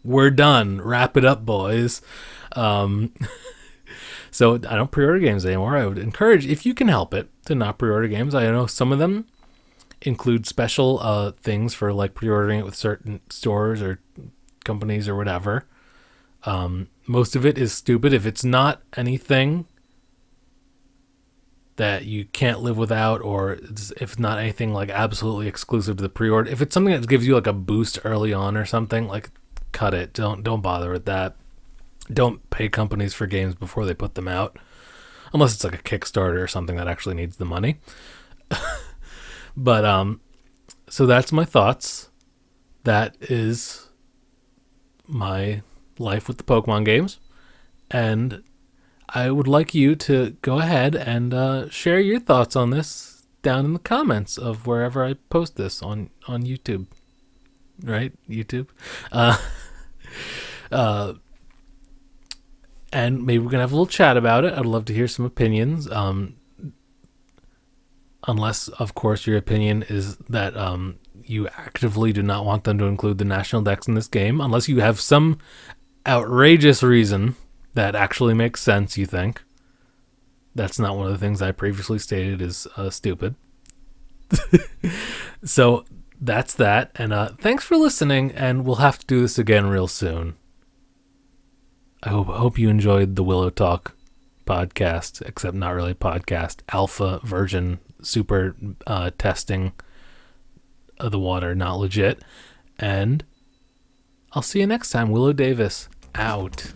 We're done. Wrap it up, boys. So I don't pre-order games anymore. I would encourage, if you can help it, to not pre-order games. I know some of them include special things for like pre-ordering it with certain stores or companies or whatever. Most of it is stupid. If it's not anything that you can't live without, or if not anything like absolutely exclusive to the pre-order, if it's something that gives you like a boost early on or something, like cut it. Don't bother with that. Don't pay companies for games before they put them out, unless it's like a Kickstarter or something that actually needs the money. But so that's my thoughts. That is my life with the Pokemon games, and I would like you to go ahead and share your thoughts on this down in the comments of wherever I post this on YouTube. Right? YouTube. And maybe we're going to have a little chat about it. I'd love to hear some opinions. Unless, of course, your opinion is that you actively do not want them to include the national decks in this game. Unless you have some outrageous reason that actually makes sense, you think. That's not one of the things I previously stated is stupid. So that's that. And thanks for listening, and we'll have to do this again real soon. I hope you enjoyed the WiLLoTalk podcast, except not really podcast, alpha version, super testing of the water, not legit. And I'll see you next time. WiLLo Davis, out.